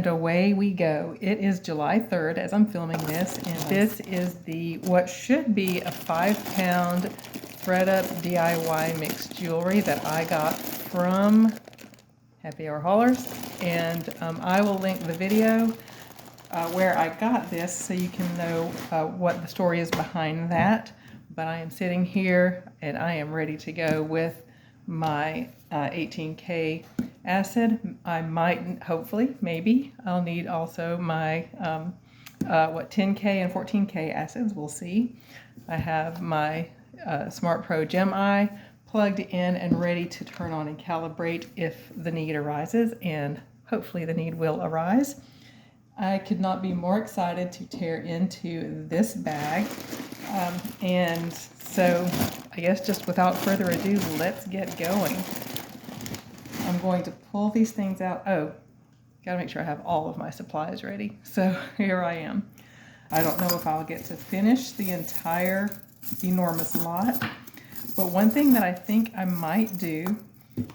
And away we go. It is July 3rd as I'm filming this, and this is what should be a 5-pound ThredUp DIY mixed jewelry that I got from Happy Hour Haulers. And I will link the video where I got this so you can know what the story is behind that. But I am sitting here and I am ready to go with my 18K acid. I might, hopefully, maybe, I'll need also my 10K and 14K acids. We'll see. I have my Smart Pro Gem Eye plugged in and ready to turn on and calibrate if the need arises, and hopefully the need will arise. I could not be more excited to tear into this bag. And so I guess just without further ado, let's get going. I'm going to pull these things out. Oh, gotta make sure I have all of my supplies ready. So here I am. I don't know if I'll get to finish the entire enormous lot, but one thing that I think I might do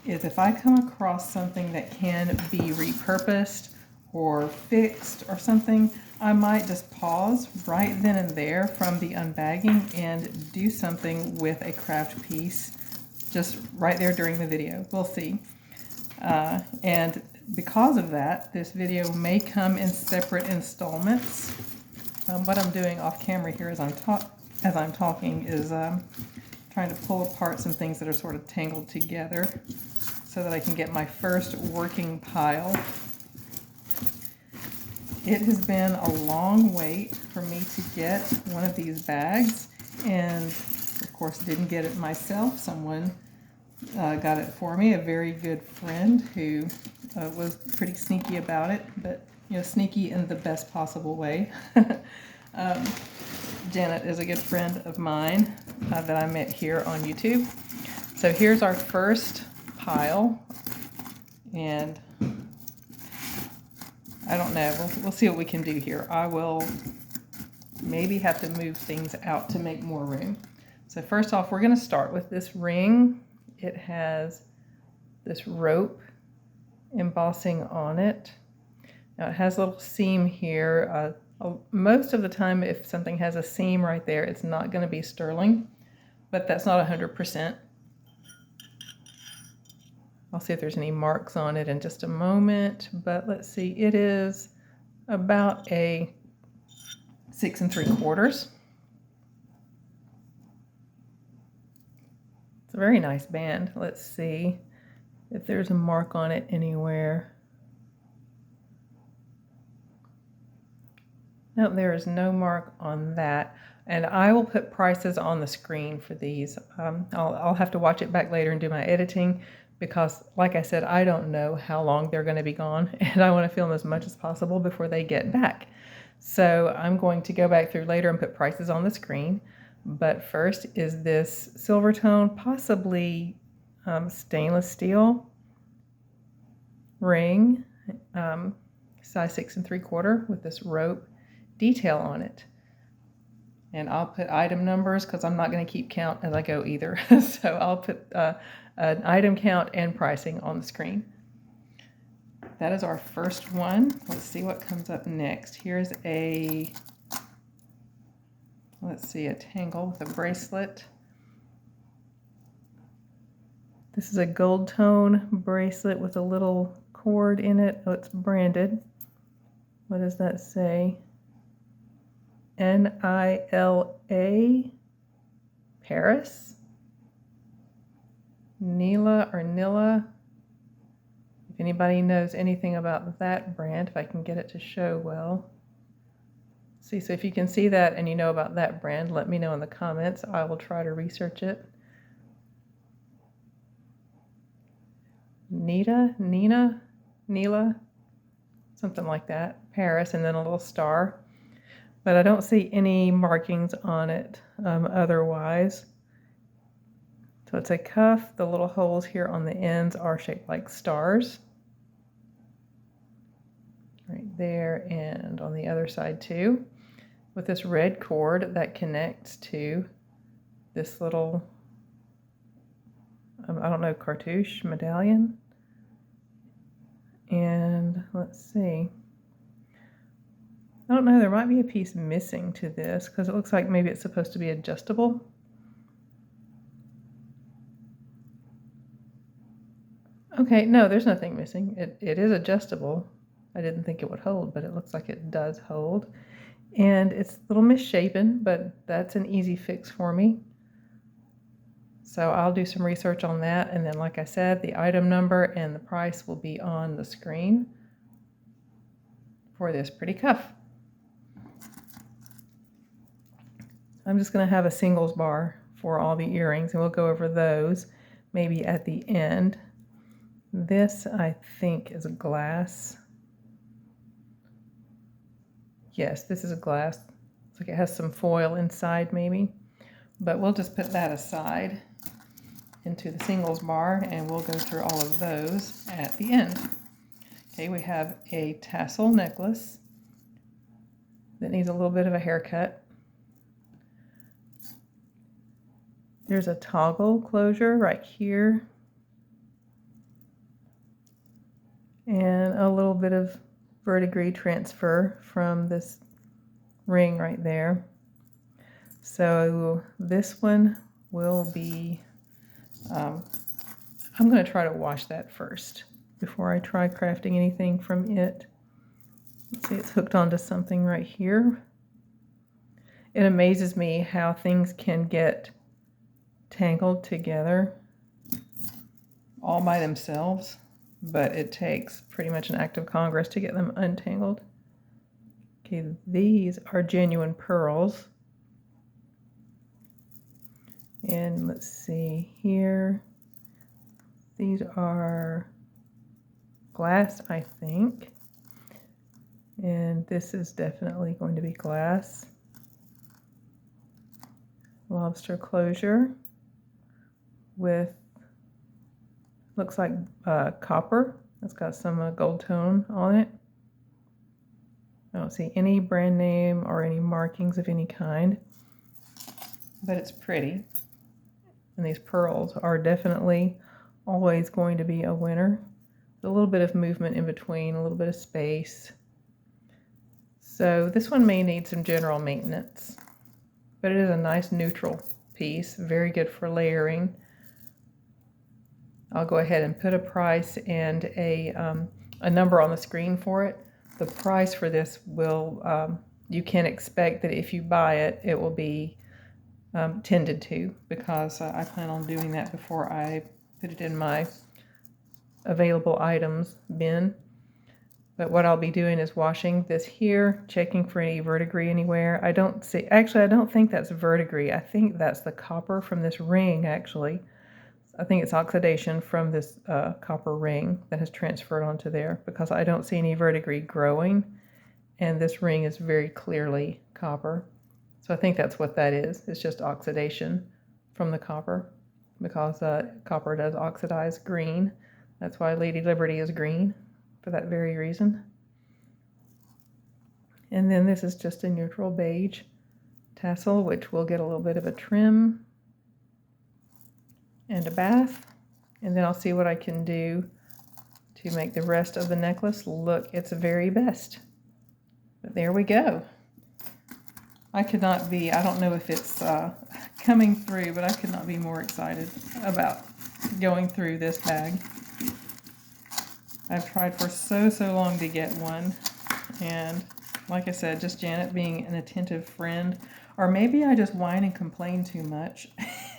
is if I come across something that can be repurposed or fixed or something, I might just pause right then and there from the unbagging and do something with a craft piece just right there during the video. We'll see. And because of that, this video may come in separate installments. What I'm doing off camera here as I'm talking is trying to pull apart some things that are sort of tangled together so that I can get my first working pile. It has been a long wait for me to get one of these bags, and of course didn't get it myself. Someone got it for me, a very good friend who was pretty sneaky about it, but sneaky in the best possible way. Janet is a good friend of mine that I met here on YouTube. So here's our first pile, and I don't know, we'll see what we can do here. I will maybe have to move things out to make more room. So first off, we're going to start with this ring. It has this rope embossing on it. Now it has a little seam here. Most of the time, if something has a seam right there, it's not going to be sterling, but that's not 100%. I'll see if there's any marks on it in just a moment, but let's see, it is about a 6 3/4. It's a very nice band. Let's see if there's a mark on it anywhere. No, there is no mark on that. And I will put prices on the screen for these. I'll have to watch it back later and do my editing, because like I said, I don't know how long they're going to be gone, and I want to film as much as possible before they get back. So I'm going to go back through later and put prices on the screen. But first is this silver tone, possibly stainless steel ring, size 6 3/4 with this rope detail on it. And I'll put item numbers because I'm not going to keep count as I go either. So I'll put an item count and pricing on the screen. That is our first one. Let's see what comes up next. Here's a, let's see, a tangle with a bracelet. This is a gold tone bracelet with a little cord in it. Oh, it's branded. What does that say? N-I-L-A, Paris, Nila or Nilla. If anybody knows anything about that brand, if I can get it to show well. See, so if you can see that and you know about that brand, let me know in the comments. I will try to research it. Nila, something like that. Paris, and then a little star. But I don't see any markings on it otherwise. So it's a cuff. The little holes here on the ends are shaped like stars. Right there, and on the other side too. With this red cord that connects to this little, I don't know, cartouche medallion. And let's see. I don't know, there might be a piece missing to this because it looks like maybe it's supposed to be adjustable. Okay, no, there's nothing missing. It is adjustable. I didn't think it would hold, but it looks like it does hold. And it's a little misshapen, but that's an easy fix for me. So I'll do some research on that, and then like I said, the item number and the price will be on the screen for this pretty cuff. I'm just going to have a singles bar for all the earrings, and we'll go over those maybe at the end. This, I think, is a glass. Yes, this is a glass. Looks like it has some foil inside maybe, but we'll just put that aside into the singles bar, and we'll go through all of those at the end. Okay, we have a tassel necklace that needs a little bit of a haircut. There's a toggle closure right here, and a little bit of verdigris transfer from this ring right there. So this one will be, I'm going to try to wash that first before I try crafting anything from it. Let's see, it's hooked onto something right here. It amazes me how things can get tangled together all by themselves, but it takes pretty much an act of Congress to get them untangled. Okay, these are genuine pearls. And let's see here. These are glass, I think. And this is definitely going to be glass. Lobster closure with, looks like copper. It's got some gold tone on it. I don't see any brand name or any markings of any kind, but it's pretty. And these pearls are definitely always going to be a winner. A little bit of movement in between, a little bit of space. So this one may need some general maintenance, but it is a nice neutral piece, very good for layering. I'll go ahead and put a price and a number on the screen for it. The price for this will, you can expect that if you buy it, it will be tended to, because I plan on doing that before I put it in my available items bin. But what I'll be doing is washing this here, checking for any verdigris anywhere. I don't see, actually I don't think that's verdigris. I think that's the copper from this ring actually. I think it's oxidation from this copper ring that has transferred onto there, because I don't see any verdigris growing, and this ring is very clearly copper. So I think that's what that is. It's just oxidation from the copper, because copper does oxidize green. That's why Lady Liberty is green, for that very reason. And then this is just a neutral beige tassel, which will get a little bit of a trim and a bath. And then I'll see what I can do to make the rest of the necklace look its very best. But there we go. I could not be, I don't know if it's coming through, but I could not be more excited about going through this bag. I've tried for so long to get one, and like I said, just Janet being an attentive friend, or maybe I just whine and complain too much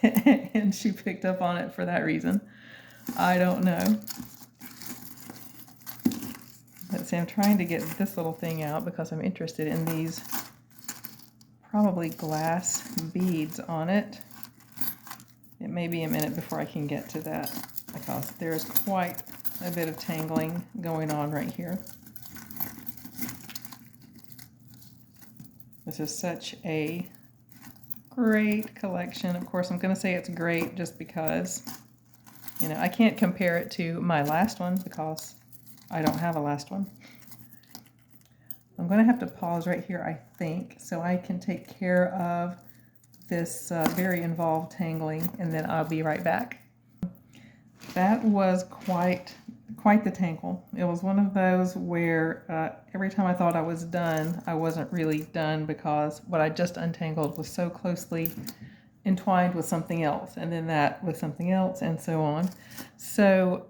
and she picked up on it for that reason. I don't know. Let's see, I'm trying to get this little thing out because I'm interested in these probably glass beads on it. It may be a minute before I can get to that, because there's quite a bit of tangling going on right here. This is such a great collection. Of course, I'm going to say it's great just because, you know, I can't compare it to my last one because I don't have a last one. I'm going to have to pause right here, I think, so I can take care of this very involved tangling, and then I'll be right back. That was quite quite the tangle. It was one of those where every time I thought I was done, I wasn't really done because what I just untangled was so closely entwined with something else, and then that with something else, and so on. So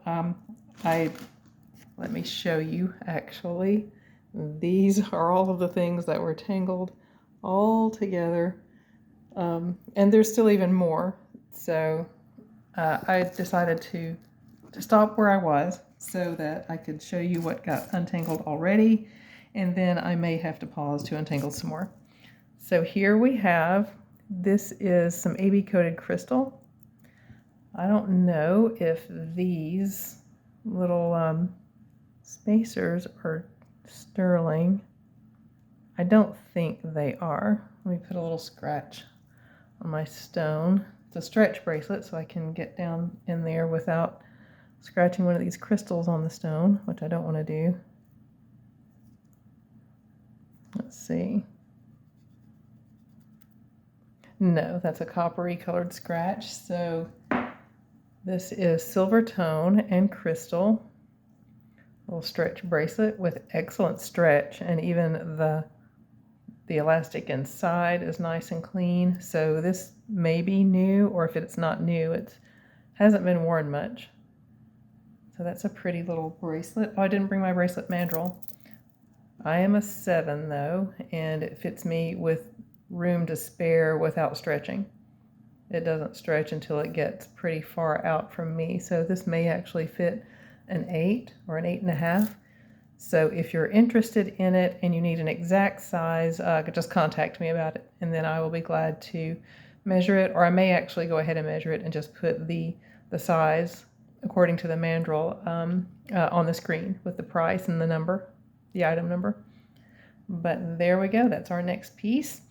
let me show you actually. These are all of the things that were tangled all together, and there's still even more. So I decided to stop where I was so that I could show you what got untangled already, and then I may have to pause to untangle some more. So here we have, this is some AB coated crystal. I don't know if these little spacers are sterling. I don't think they are. Let me put a little scratch on my stone. It's a stretch bracelet, so I can get down in there without scratching one of these crystals on the stone, which I don't want to do. Let's see. No, that's a coppery colored scratch. So this is silver tone and crystal. Little stretch bracelet with excellent stretch, and even the elastic inside is nice and clean. So this may be new, or if it's not new, it hasn't been worn much. So that's a pretty little bracelet. Oh, I didn't bring my bracelet mandrel. I am a 7 though, and it fits me with room to spare without stretching. It doesn't stretch until it gets pretty far out from me. So this may actually fit an 8 or an 8.5. So if you're interested in it and you need an exact size, just contact me about it, and then I will be glad to measure it, or I may actually go ahead and measure it and just put the size according to the mandrel on the screen with the price and the number, the item number. But there we go, that's our next piece.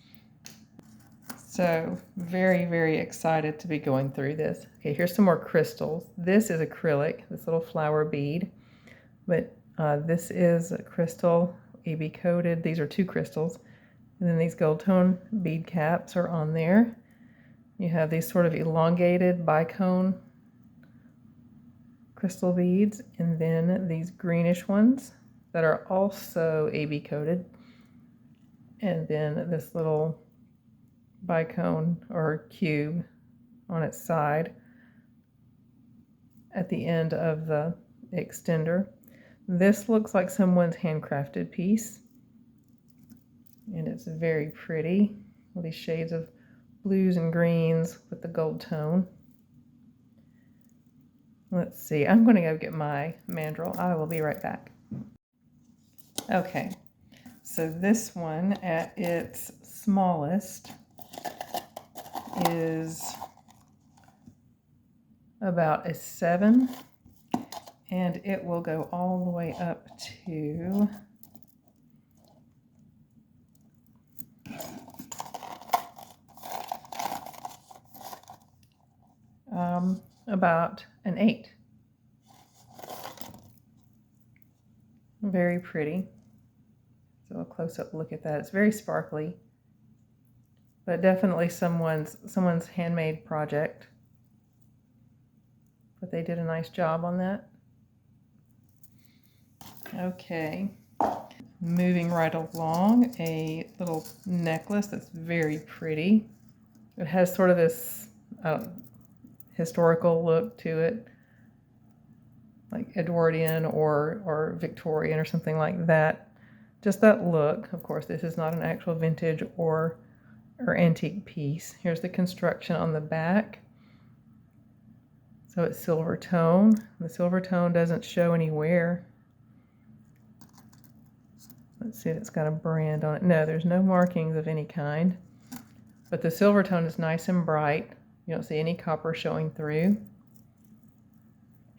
So very, very excited to be going through this. Okay, here's some more crystals. This is acrylic, this little flower bead, but this is a crystal, AB coated. These are 2 crystals. And then these gold tone bead caps are on there. You have these sort of elongated bicone crystal beads, and then these greenish ones that are also AB coated. And then this little bicone or cube on its side at the end of the extender. This looks like someone's handcrafted piece, and it's very pretty with these shades of blues and greens with the gold tone. Let's see, I'm going to go get my mandrel. I will be right back. Okay, so this one at its smallest is about a 7, and it will go all the way up to about an 8. Very pretty. So a close-up look at that. It's very sparkly, but definitely someone's handmade project. But they did a nice job on that. Okay, moving right along, a little necklace that's very pretty. It has sort of this historical look to it, like Edwardian or Victorian or something like that. Just that look. Of course, this is not an actual vintage or antique piece. Here's the construction on the back. So it's silver tone. The silver tone doesn't show anywhere. Let's see if it's got a brand on it. No, there's no markings of any kind. But the silver tone is nice and bright. You don't see any copper showing through.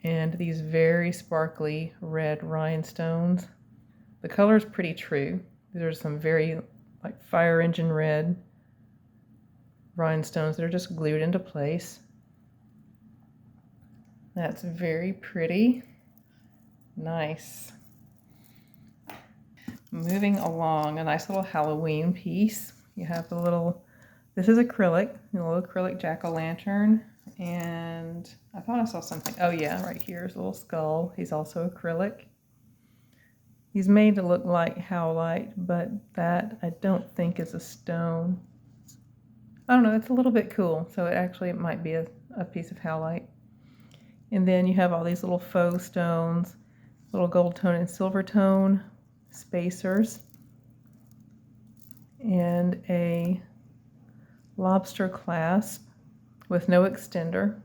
And these very sparkly red rhinestones. The color is pretty true. These are some very like fire engine red rhinestones that are just glued into place. That's very pretty. Nice. Moving along, a nice little Halloween piece. You have the little, this is acrylic, a little acrylic jack-o'-lantern And I thought I saw something. Oh yeah, right here is a little skull. He's also acrylic. He's made to look like howlite, but that I don't think is a stone. I don't know, it's a little bit cool, so it might be a piece of howlite. And then you have all these little faux stones, little gold tone and silver tone spacers, and a lobster clasp with no extender.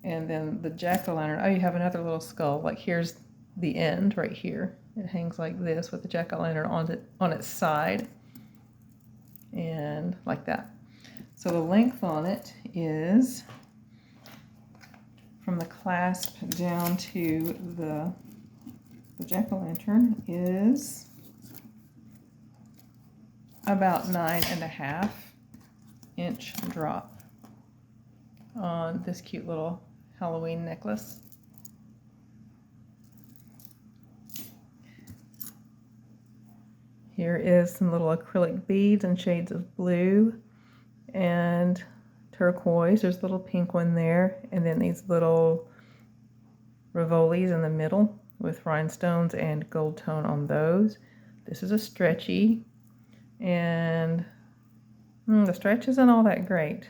And then the jack-o'-lantern, oh, you have another little skull. Like here's the end right here. It hangs like this with the jack-o'-lantern on its side. And like that. So the length on it is from the clasp down to the jack-o'-lantern is about 9.5 inch drop on this cute little Halloween necklace. Here is some little acrylic beads in shades of blue and turquoise. There's a little pink one there, and then these little Rivolis in the middle with rhinestones and gold tone on those. This is a stretchy, and the stretch isn't all that great.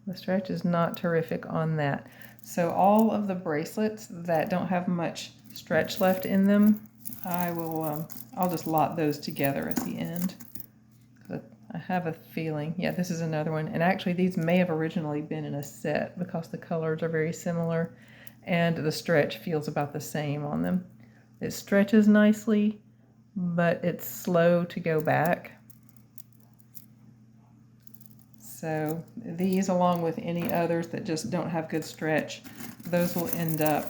The stretch is not terrific on that. So all of the bracelets that don't have much stretch left in them, I'll just lot those together at the end. I have a feeling, yeah, this is another one. And actually these may have originally been in a set because the colors are very similar and the stretch feels about the same on them. It stretches nicely, but it's slow to go back. So these, along with any others that just don't have good stretch, those will end up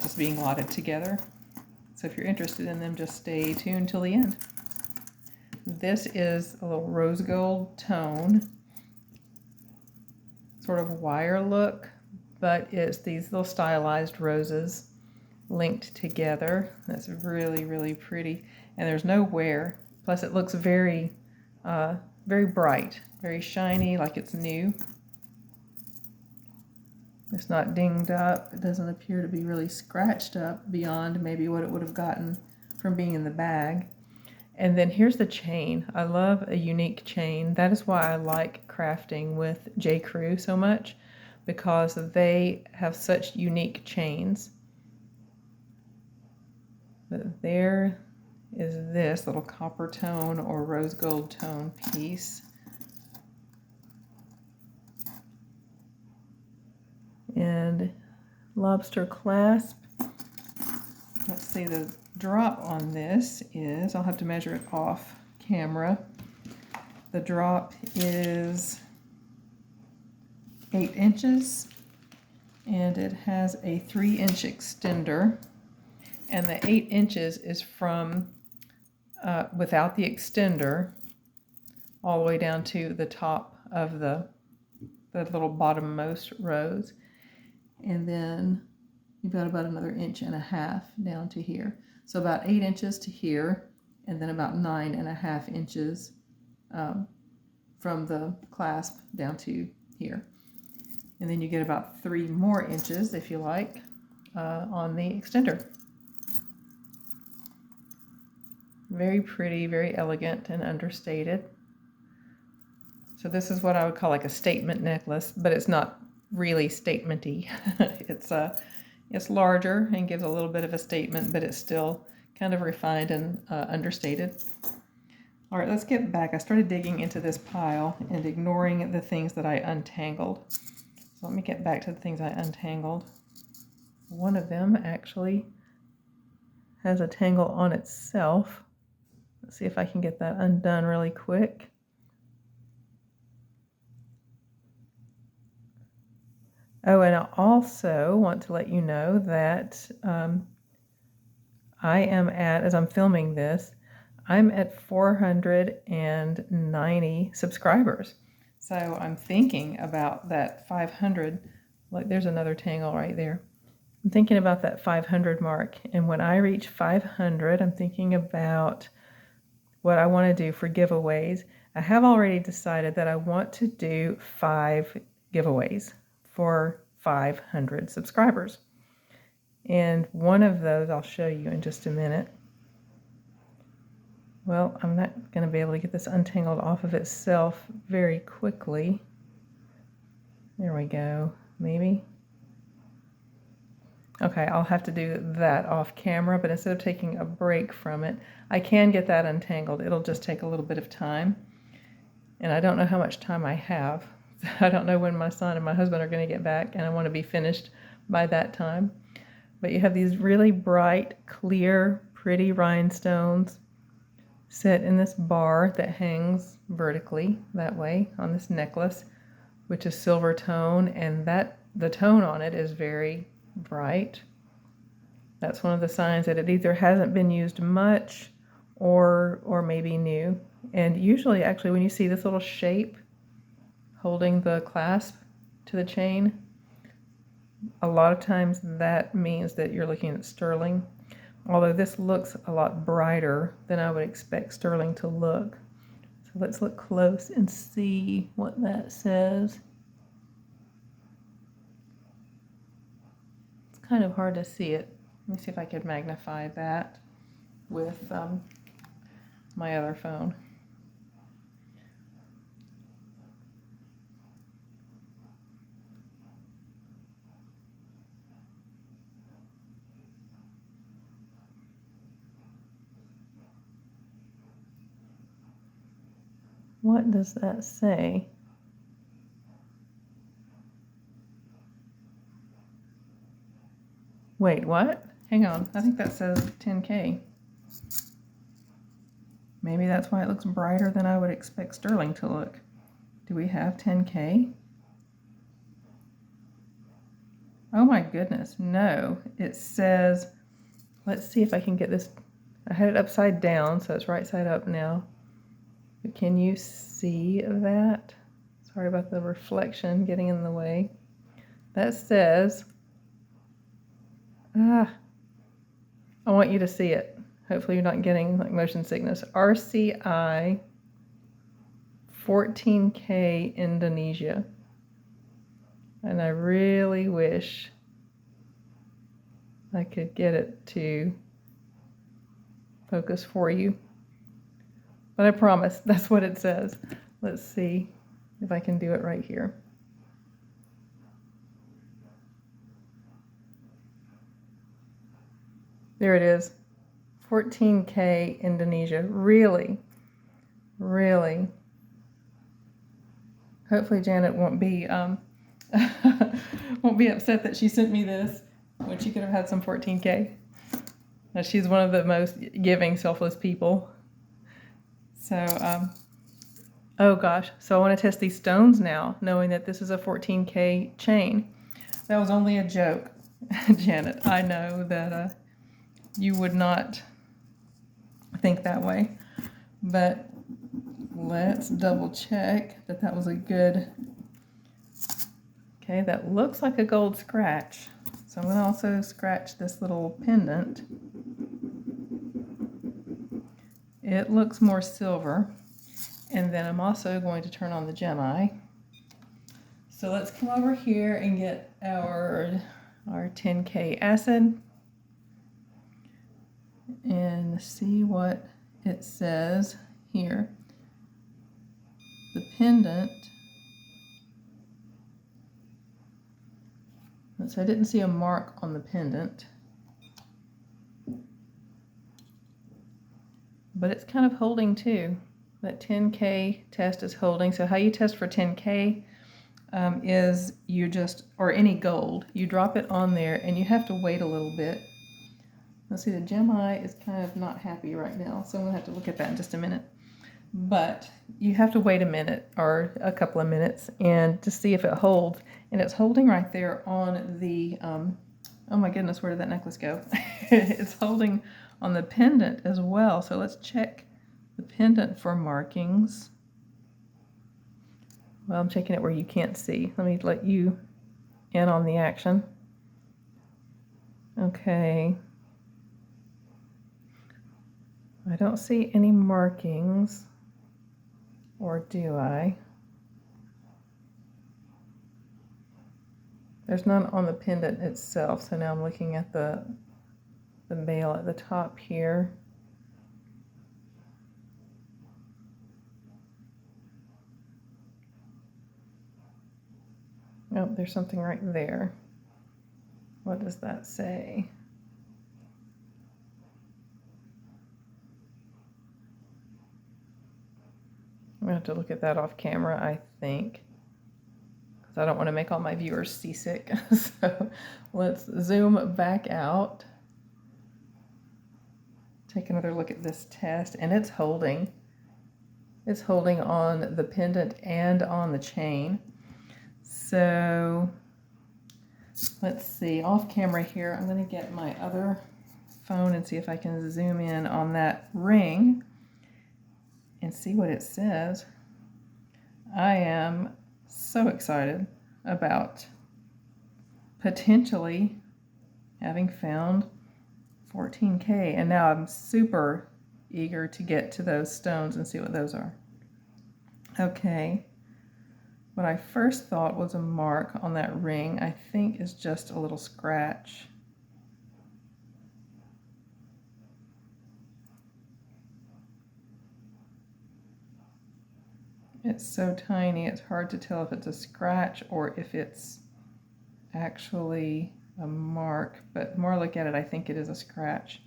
just being lotted together. So if you're interested in them, just stay tuned till the end. This is a little rose gold tone, sort of wire look, but it's these little stylized roses linked together. That's really, really pretty. And there's no wear. Plus it looks very, very bright, very shiny, like it's new. It's not dinged up. It doesn't appear to be really scratched up beyond maybe what it would have gotten from being in the bag. And then here's the chain. I love a unique chain. That is why I like crafting with J. Crew so much, because they have such unique chains. But there is this little copper tone or rose gold tone piece. And lobster clasp. Let's see, the drop on this is, I'll have to measure it off camera. The drop is 8 inches and it has a 3-inch extender. And the 8 inches is from without the extender all the way down to the top of the little bottommost rose. And then you've got about another 1.5 inches down to here. So about 8 inches to here, and then about 9.5 inches from the clasp down to here. And then you get about 3 more inches, if you like, on the extender. Very pretty, very elegant and understated. So this is what I would call like a statement necklace, but it's not really statement-y. It's larger and gives a little bit of a statement, but it's still kind of refined and understated. All right, let's get back. I started digging into this pile and ignoring the things that I untangled. So let me get back to the things I untangled. One of them actually has a tangle on itself. Let's see if I can get that undone really quick. Oh, and I also want to let you know that I am at, as I'm filming this, I'm at 490 subscribers. So I'm thinking about that 500, like there's another tangle right there. I'm thinking about that 500 mark. And when I reach 500, I'm thinking about what I want to do for giveaways. I have already decided that I want to do 5 giveaways for 500 subscribers. And one of those I'll show you in just a minute. Well, I'm not going to be able to get this untangled off of itself very quickly. There we go, maybe. Okay, I'll have to do that off camera, but instead of taking a break from it, I can get that untangled. It'll just take a little bit of time. And I don't know how much time I have. I don't know when my son and my husband are going to get back, and I want to be finished by that time. But you have these really bright, clear, pretty rhinestones set in this bar that hangs vertically that way on this necklace, which is silver tone, and the tone on it is very bright. That's one of the signs that it either hasn't been used much or maybe new. And usually, actually, when you see this little shape holding the clasp to the chain, a lot of times that means that you're looking at sterling. Although this looks a lot brighter than I would expect sterling to look. So let's look close and see what that says. It's kind of hard to see it. Let me see if I could magnify that with my other phone. What does that say? Wait, what? Hang on, I think that says 10K. Maybe that's why it looks brighter than I would expect sterling to look. Do we have 10K? Oh my goodness, no. It says, let's see if I can get this. I had it upside down, so it's right side up now. But can you see that? Sorry about the reflection getting in the way. That says, I want you to see it. Hopefully you're not getting like motion sickness. RCI 14K Indonesia. And I really wish I could get it to focus for you. But I promise that's what it says. Let's see if I can do it right here. There it is. 14K Indonesia. Really? Really? Hopefully Janet won't be won't be upset that she sent me this when she could have had some 14K. Now, she's one of the most giving, selfless people. So, oh gosh, so I want to test these stones now, knowing that this is a 14K chain. That was only a joke, Janet. I know that you would not think that way, but let's double check that that was a good. Okay, that looks like a gold scratch. So I'm going to also scratch this little pendant. It looks more silver. And then I'm also going to turn on the gem-eye. So let's come over here and get our 10K acid and see what it says here. The pendant. So I didn't see a mark on the pendant. But it's kind of holding too. That 10K test is holding. So how you test for 10K is you just, or any gold, you drop it on there and you have to wait a little bit. Let's see, the gem-eye is kind of not happy right now, so I'm gonna have to look at that in just a minute. But you have to wait a minute or a couple of minutes and to see if it holds. And it's holding right there on the, oh my goodness, where did that necklace go? It's holding on the pendant as well. So let's check the pendant for markings. Well, I'm checking it where you can't see. Let me let you in on the action. Okay. I don't see any markings Or do I? There's none on the pendant itself, so now I'm looking at the bail at the top here. Oh, there's something right there. What does that say? I'm gonna have to look at that off camera, I think, because I don't want to make all my viewers seasick. So let's zoom back out. Take another look at this test, and it's holding. It's holding on the pendant and on the chain. So let's see, off camera here, I'm going to get my other phone and see if I can zoom in on that ring and see what it says. I am so excited about potentially having found 14K, and now I'm super eager to get to those stones and see what those are. Okay, what I first thought was a mark on that ring, I think is just a little scratch. It's so tiny, it's hard to tell if it's a scratch or if it's actually a mark, but the more I look at it, I think it is a scratch.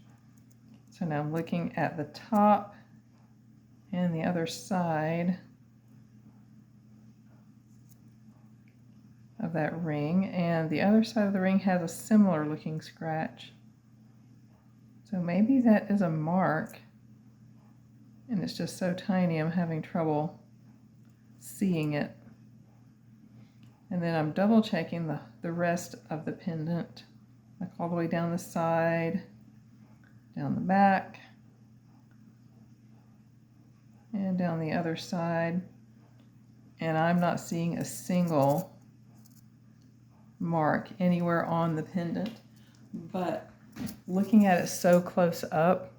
So now I'm looking at the top and the other side of that ring, and the other side of the ring has a similar looking scratch. So maybe that is a mark, and it's just so tiny I'm having trouble seeing it. And then I'm double checking the rest of the pendant, like all the way down the side, down the back, and down the other side. And I'm not seeing a single mark anywhere on the pendant. But looking at it so close up,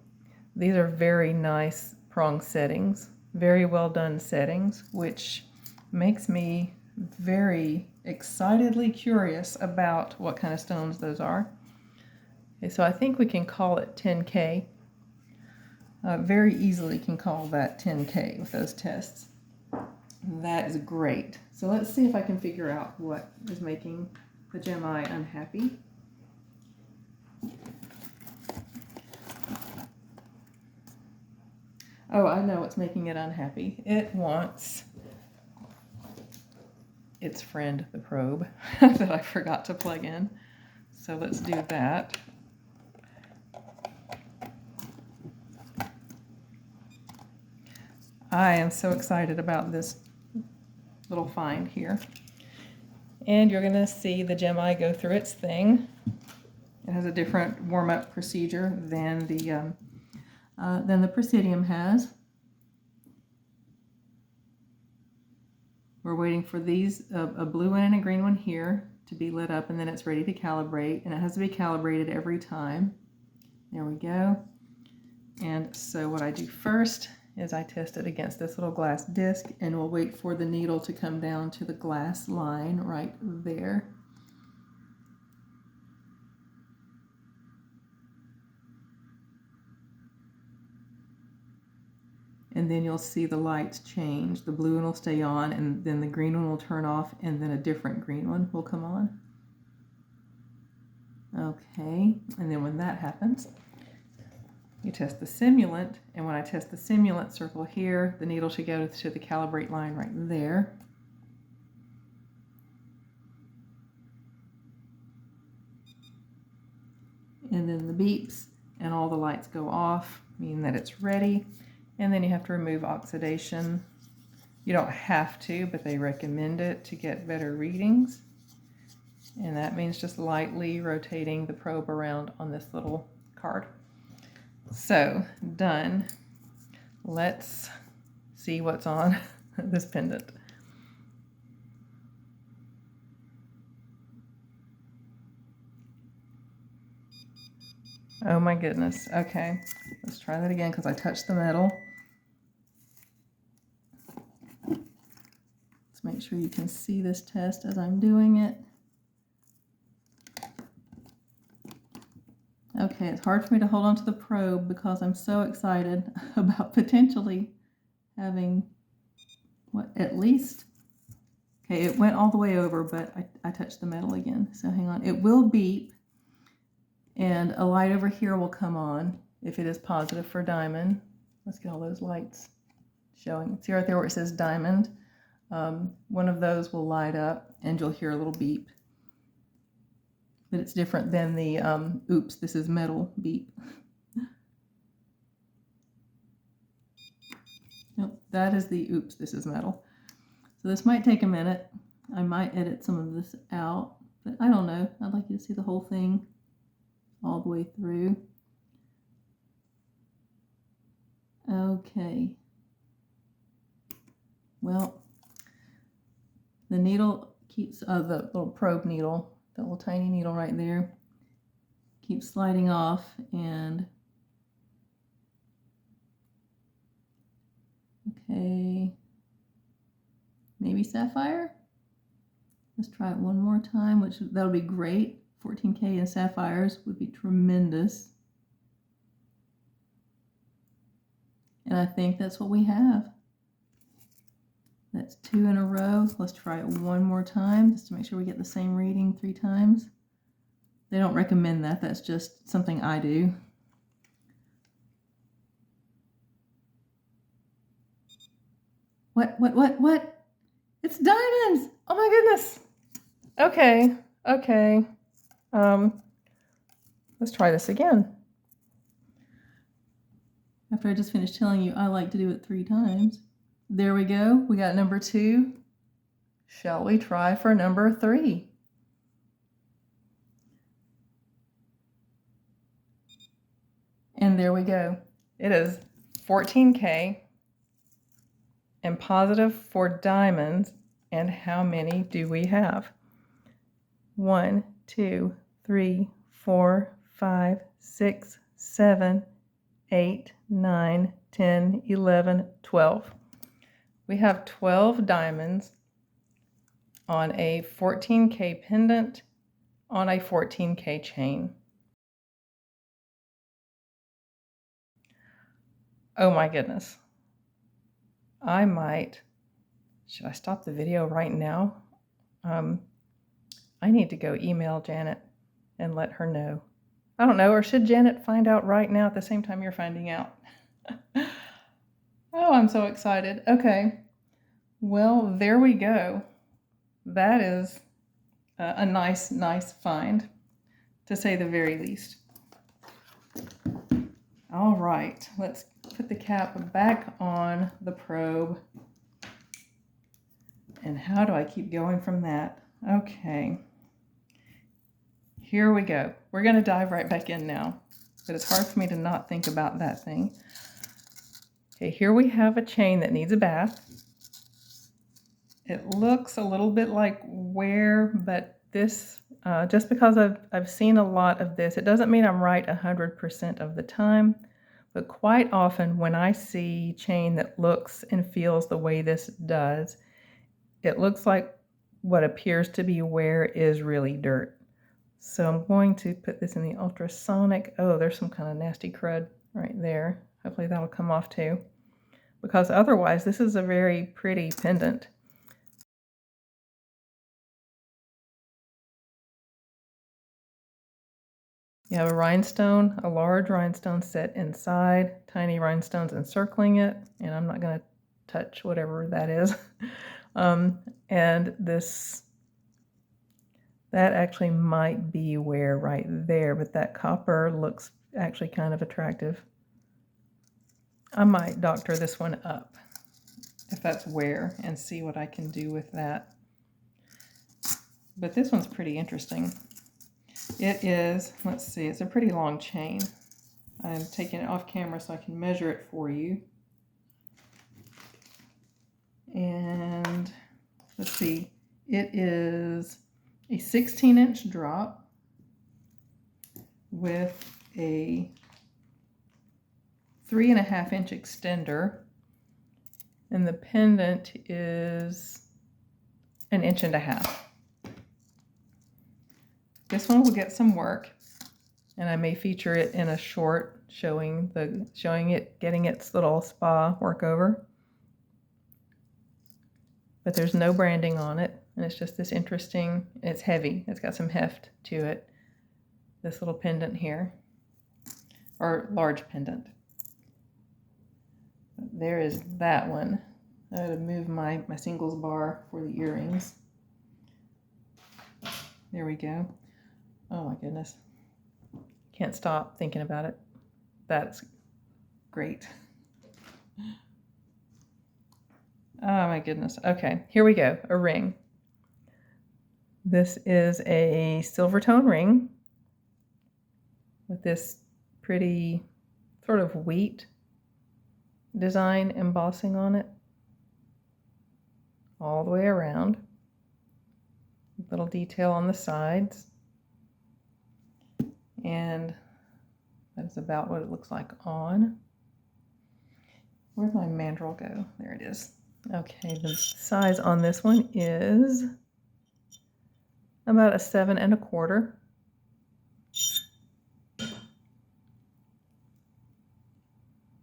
these are very nice prong settings, very well done settings, which makes me very excitedly curious about what kind of stones those are. Okay, so I think we can call it 10K. Very easily can call that 10K with those tests. That is great. So let's see if I can figure out what is making the Gem-Eye unhappy. Oh, I know what's making it unhappy. It wants its friend, the probe, that I forgot to plug in. So let's do that. I am so excited about this little find here. And you're going to see the Gem-Eye go through its thing. It has a different warm-up procedure than the Presidium has. We're waiting for these, a blue one and a green one here, to be lit up, and then it's ready to calibrate, and it has to be calibrated every time. There we go. And so what I do first is I test it against this little glass disc, and we'll wait for the needle to come down to the glass line right there. And then you'll see the lights change. The blue one will stay on, and then the green one will turn off, and then a different green one will come on. Okay, and then when that happens, you test the simulant, and when I test the simulant circle here, the needle should go to the calibrate line right there. And then the beeps and all the lights go off, meaning that it's ready. And then you have to remove oxidation. You don't have to, but they recommend it to get better readings. And that means just lightly rotating the probe around on this little card. So, done. Let's see what's on this pendant. Oh my goodness. Okay, let's try that again because I touched the metal. sure you can see this test as I'm doing it. Okay, it's hard for me to hold on to the probe because I'm so excited about potentially having, what, at least, okay, it went all the way over, but I touched the metal again. So hang on, it will beep and a light over here will come on if it is positive for diamond. Let's get all those lights showing. See right there where it says diamond? One of those will light up and you'll hear a little beep. But it's different than the oops, this is metal beep. Nope, that is the oops, this is metal. So this might take a minute. I might edit some of this out, but I don't know. I'd like you to see the whole thing all the way through. Okay. Well, the needle keeps, the little probe needle, that little tiny needle right there, keeps sliding off, and okay, maybe sapphire? Let's try it one more time, which that'll be great. 14K in sapphires would be tremendous. And I think that's what we have. That's 2 in a row. Let's try it one more time just to make sure we get the same reading 3 times. They don't recommend that. That's just something I do. What? It's diamonds! Oh my goodness! Okay, okay. Let's try this again. After I just finished telling you I like to do it 3 times. There we go. We got number 2. Shall we try for number 3? And there we go. It is 14K and positive for diamonds. And how many do we have? 1, 2, 3, 4, 5, 6, 7, 8, 9, 10, 11, 12. We have 12 diamonds on a 14K pendant on a 14K chain. Oh my goodness. Should I stop the video right now? I need to go email Janet and let her know. I don't know, or should Janet find out right now at the same time you're finding out? Oh, I'm so excited. Okay, well, there we go. That is a nice find, to say the very least. All right, let's put the cap back on the probe. And how do I keep going from that? Okay. Here we go. We're going to dive right back in now, but it's hard for me to not think about that thing. Okay, here we have a chain that needs a bath. It looks a little bit like wear, but this, just because I've seen a lot of this, it doesn't mean I'm right 100% of the time, but quite often when I see chain that looks and feels the way this does, it looks like what appears to be wear is really dirt. So I'm going to put this in the ultrasonic. Oh, there's some kind of nasty crud right there. Hopefully that'll come off too, because otherwise this is a very pretty pendant. You have a rhinestone, a large rhinestone set inside, tiny rhinestones encircling it, and I'm not going to touch whatever that is. And this, that actually might be wear right there, but that copper looks actually kind of attractive. I might doctor this one up if that's wear and see what I can do with that. But this one's pretty interesting. It is, let's see, it's a pretty long chain. I'm taking it off camera so I can measure it for you. And let's see, it is a 16-inch drop with a 3.5-inch extender, and the pendant is an 1.5 inches. This one will get some work, and I may feature it in a short showing it getting its little spa work over. But there's no branding on it, and it's just this interesting, it's heavy, it's got some heft to it. This little pendant here, or large pendant. There is that one. I had to move my singles bar for the earrings. There we go. Oh my goodness. Can't stop thinking about it. That's great. Oh my goodness. Okay, here we go. A ring. This is a silver tone ring with this pretty sort of wheat design embossing on it all the way around. Little detail on the sides. And that's about what it looks like on. Where'd my mandrel go? There it is. Okay, the size on this one is about a 7 1/4.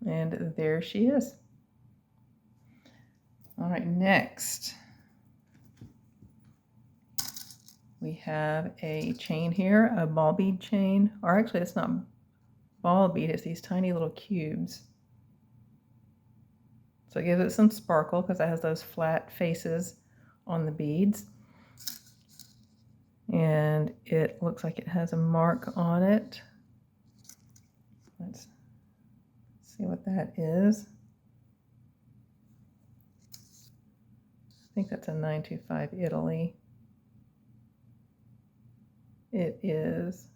And there she is. All right, next we have a chain here, a ball bead chain, or actually it's not ball bead, it's these tiny little cubes. So it gives it some sparkle because it has those flat faces on the beads. And it looks like it has a mark on it. Let's see what that is. I think that's a 925 Italy. It is.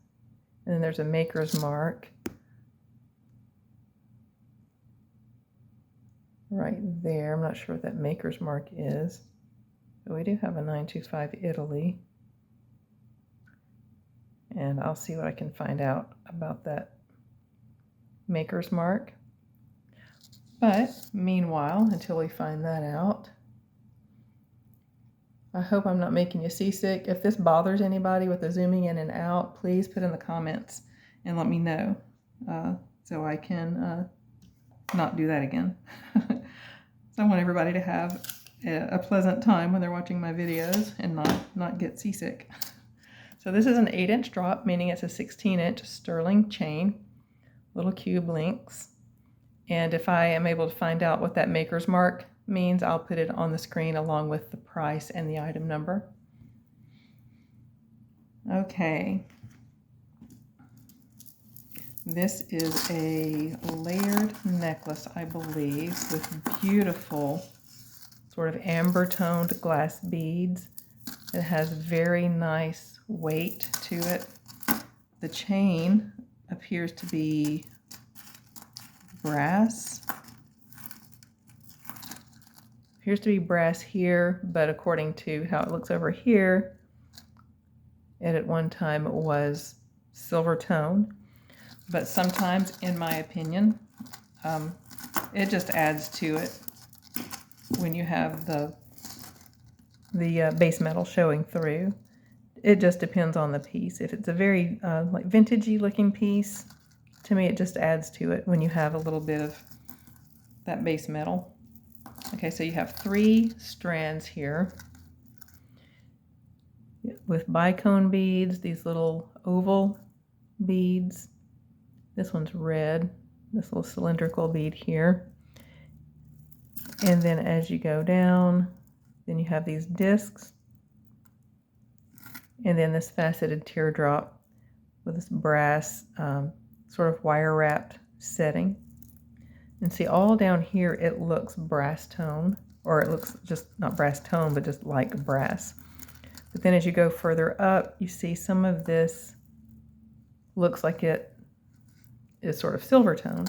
And then there's a maker's mark right there. I'm not sure what that maker's mark is, but we do have a 925 Italy. And I'll see what I can find out about that maker's mark. But meanwhile, until we find that out, I hope I'm not making you seasick. If this bothers anybody with the zooming in and out, please put in the comments and let me know so I can not do that again. So I want everybody to have a pleasant time when they're watching my videos and not get seasick. So this is an 8-inch drop, meaning it's a 16-inch sterling chain, little cube links. And if I am able to find out what that maker's mark means, I'll put it on the screen along with the price and the item number. Okay. This is a layered necklace, I believe, with beautiful sort of amber toned glass beads. It has very nice weight to it. The chain appears to be brass. Appears to be brass here, but according to how it looks over here, it at one time was silver tone. But sometimes, in my opinion, it just adds to it when you have the base metal showing through. It just depends on the piece. If it's a very like vintagey looking piece, to me it just adds to it when you have a little bit of that base metal. Okay, so you have 3 strands here with bicone beads, these little oval beads. This one's red, this little cylindrical bead here. And then as you go down, then you have these discs. And then this faceted teardrop with this brass sort of wire wrapped setting. And see, all down here it looks brass tone, or it looks just not brass tone, but just like brass. But then as you go further up, you see some of this looks like it is sort of silver tone.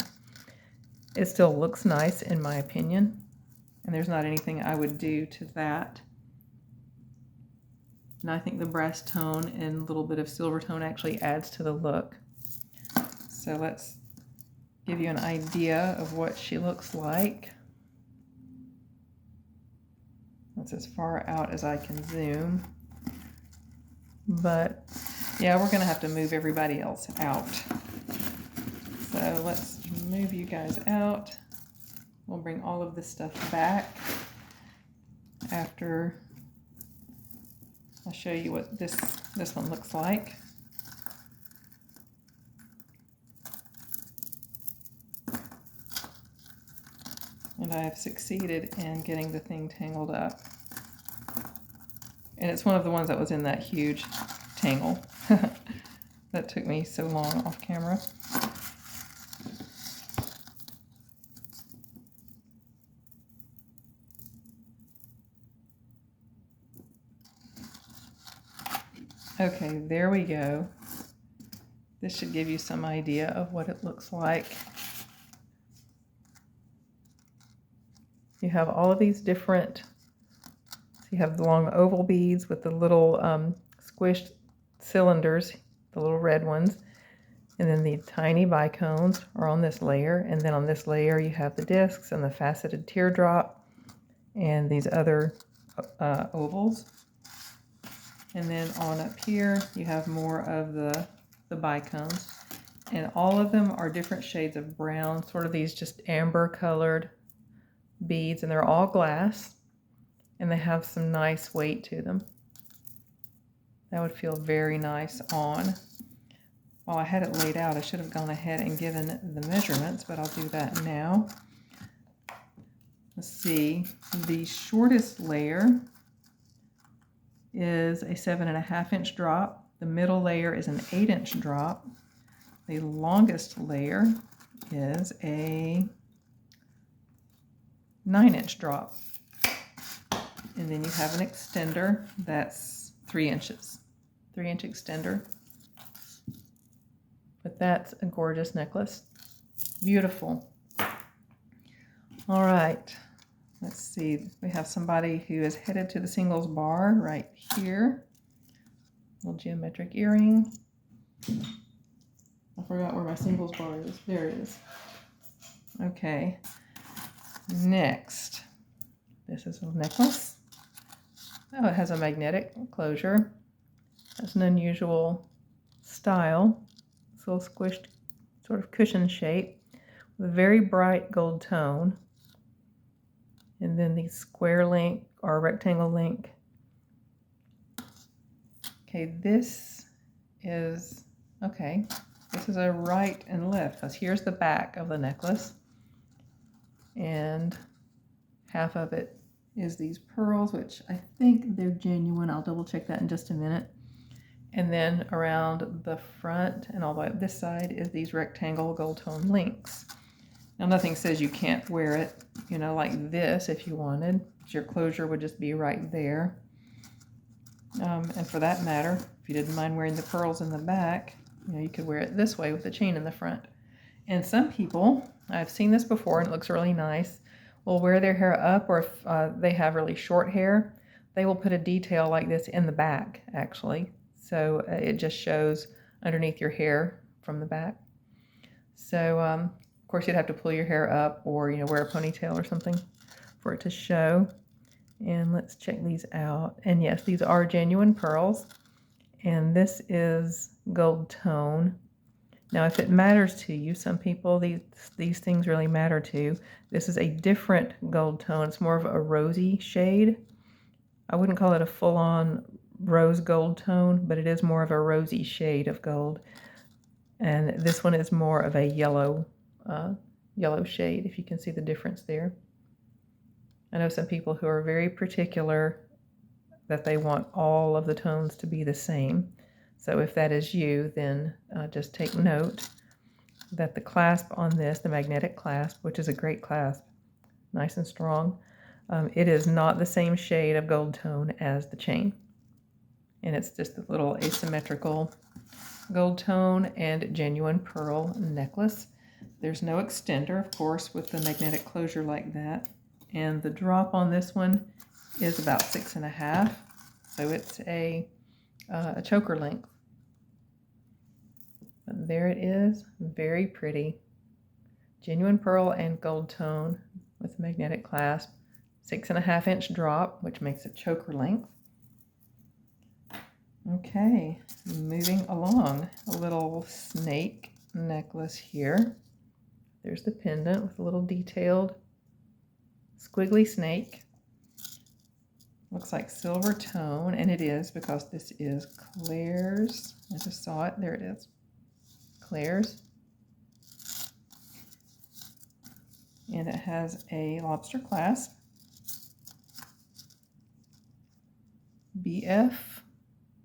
It still looks nice in my opinion, and there's not anything I would do to that. And I think the brass tone and a little bit of silver tone actually adds to the look. So let's give you an idea of what she looks like. That's as far out as I can zoom. But yeah, we're gonna have to move everybody else out. So let's move you guys out. We'll bring all of this stuff back after I'll show you what this one looks like. And I have succeeded in getting the thing tangled up. And it's one of the ones that was in that huge tangle. That took me so long off camera. Okay, there we go. This should give you some idea of what it looks like. You have all of these different, so you have the long oval beads with the little squished cylinders, the little red ones, and then the tiny bicones are on this layer, and then on this layer you have the discs and the faceted teardrop and these other ovals. And then on up here you have more of the bicones, and all of them are different shades of brown, sort of these just amber colored beads, and they're all glass, and they have some nice weight to them. That would feel very nice on. While I had it laid out, I should have gone ahead and given the measurements, but I'll do that now. Let's see, the shortest layer is a 7.5 inch drop. The middle layer is an 8 inch drop. The longest layer is a 9 inch drop. And then you have an extender that's 3 inches, 3 inch extender. But that's a gorgeous necklace. Beautiful. All right, let's see. We have somebody who is headed to the singles bar right here. Little geometric earring. I forgot where my singles bar is. There it is. Okay. Next, this is a necklace. Oh, it has a magnetic closure. That's an unusual style. It's a little squished, sort of cushion shape with a very bright gold tone. And then the square link or rectangle link. Okay, this is a right and left, because here's the back of the necklace. And half of it is these pearls, which I think they're genuine. I'll double check that in just a minute. And then around the front and all the way up this side is these rectangle gold tone links. Now nothing says you can't wear it, you know, like this if you wanted. Your closure would just be right there. And for that matter, if you didn't mind wearing the pearls in the back, you know, you could wear it this way with the chain in the front. And some people, I've seen this before and it looks really nice, will wear their hair up, or if they have really short hair, they will put a detail like this in the back, actually. So it just shows underneath your hair from the back. So, of course, you'd have to pull your hair up or, you know, wear a ponytail or something for it to show. And let's check these out. And yes, these are genuine pearls. And this is gold tone. Now, if it matters to you, some people, these things really matter to. This is a different gold tone. It's more of a rosy shade. I wouldn't call it a full-on rose gold tone, but it is more of a rosy shade of gold. And this one is more of a yellow shade, if you can see the difference there. I know some people who are very particular that they want all of the tones to be the same. So if that is you, then just take note that the clasp on this, the magnetic clasp, which is a great clasp, nice and strong, it is not the same shade of gold tone as the chain. And it's just a little asymmetrical gold tone and genuine pearl necklace. There's no extender, of course, with the magnetic closure like that. And the drop on this one is about 6.5. So it's a choker length. But there it is, very pretty. Genuine pearl and gold tone with magnetic clasp, 6.5 inch drop, which makes it choker length. Okay, moving along, a little snake necklace here. There's the pendant with a little detailed squiggly snake. Looks like silver tone, and it is because this is Claire's. I just saw it. There it is. Claire's. And it has a lobster clasp. BF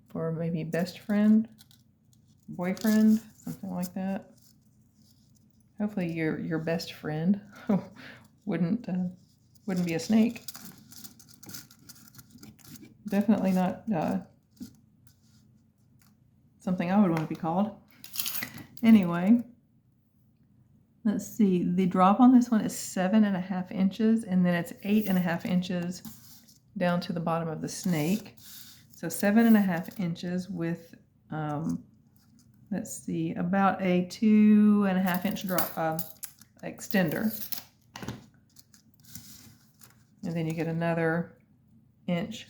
for maybe best friend, boyfriend, something like that. Hopefully your best friend wouldn't be a snake. Definitely not something I would want to be called. Anyway, let's see. The drop on this one is 7.5 inches, and then it's 8.5 inches down to the bottom of the snake. So 7.5 inches with, let's see, about a 2.5 inch drop extender. And then you get another inch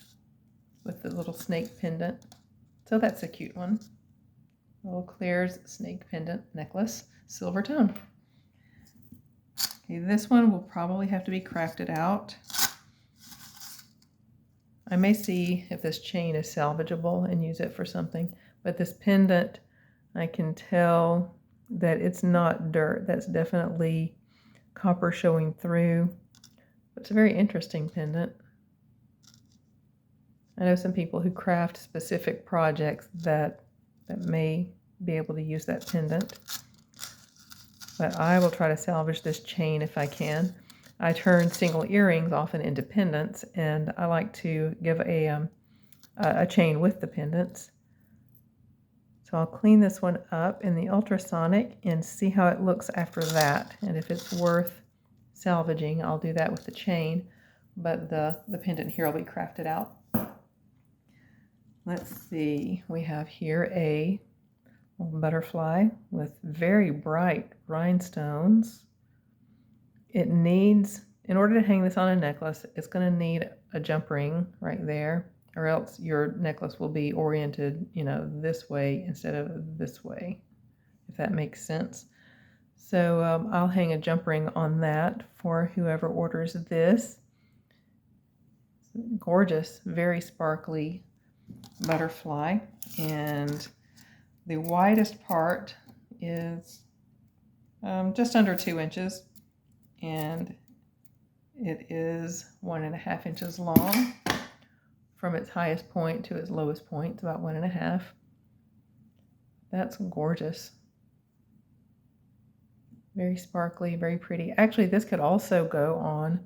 with the little snake pendant. So that's a cute one. Little Claire's snake pendant necklace, silver tone. Okay, this one will probably have to be crafted out. I may see if this chain is salvageable and use it for something, but this pendant, I can tell that it's not dirt. That's definitely copper showing through. It's a very interesting pendant. I know some people who craft specific projects that may be able to use that pendant, but I will try to salvage this chain if I can. I turn single earrings often into pendants, and I like to give a chain with the pendants. So I'll clean this one up in the ultrasonic and see how it looks after that. And if it's worth salvaging, I'll do that with the chain, but the pendant here will be crafted out. Let's see, we have here a butterfly with very bright rhinestones. It needs, in order to hang this on a necklace, it's going to need a jump ring right there, or else your necklace will be oriented, this way instead of this way, if that makes sense. So I'll hang a jump ring on that for whoever orders this. Gorgeous, very sparkly butterfly, and the widest part is just under 2 inches, and it is 1.5 inches long from its highest point to its lowest point. It's about 1.5. That's gorgeous. Very sparkly, very pretty. Actually, this could also go on.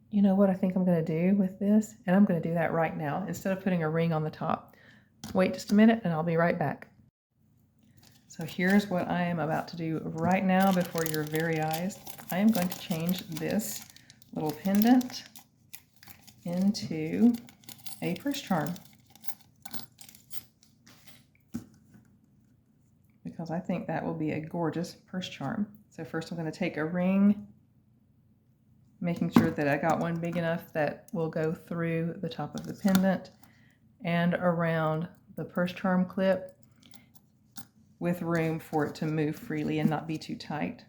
You know what I think I'm going to do with this? And I'm going to do that right now instead of putting a ring on the top. Wait just a minute and I'll be right back. So here's what I am about to do right now before your very eyes. I am going to change this little pendant into a purse charm, because I think that will be a gorgeous purse charm. So first I'm going to take a ring, making sure that I got one big enough that will go through the top of the pendant and around the purse charm clip, with room for it to move freely and not be too tight.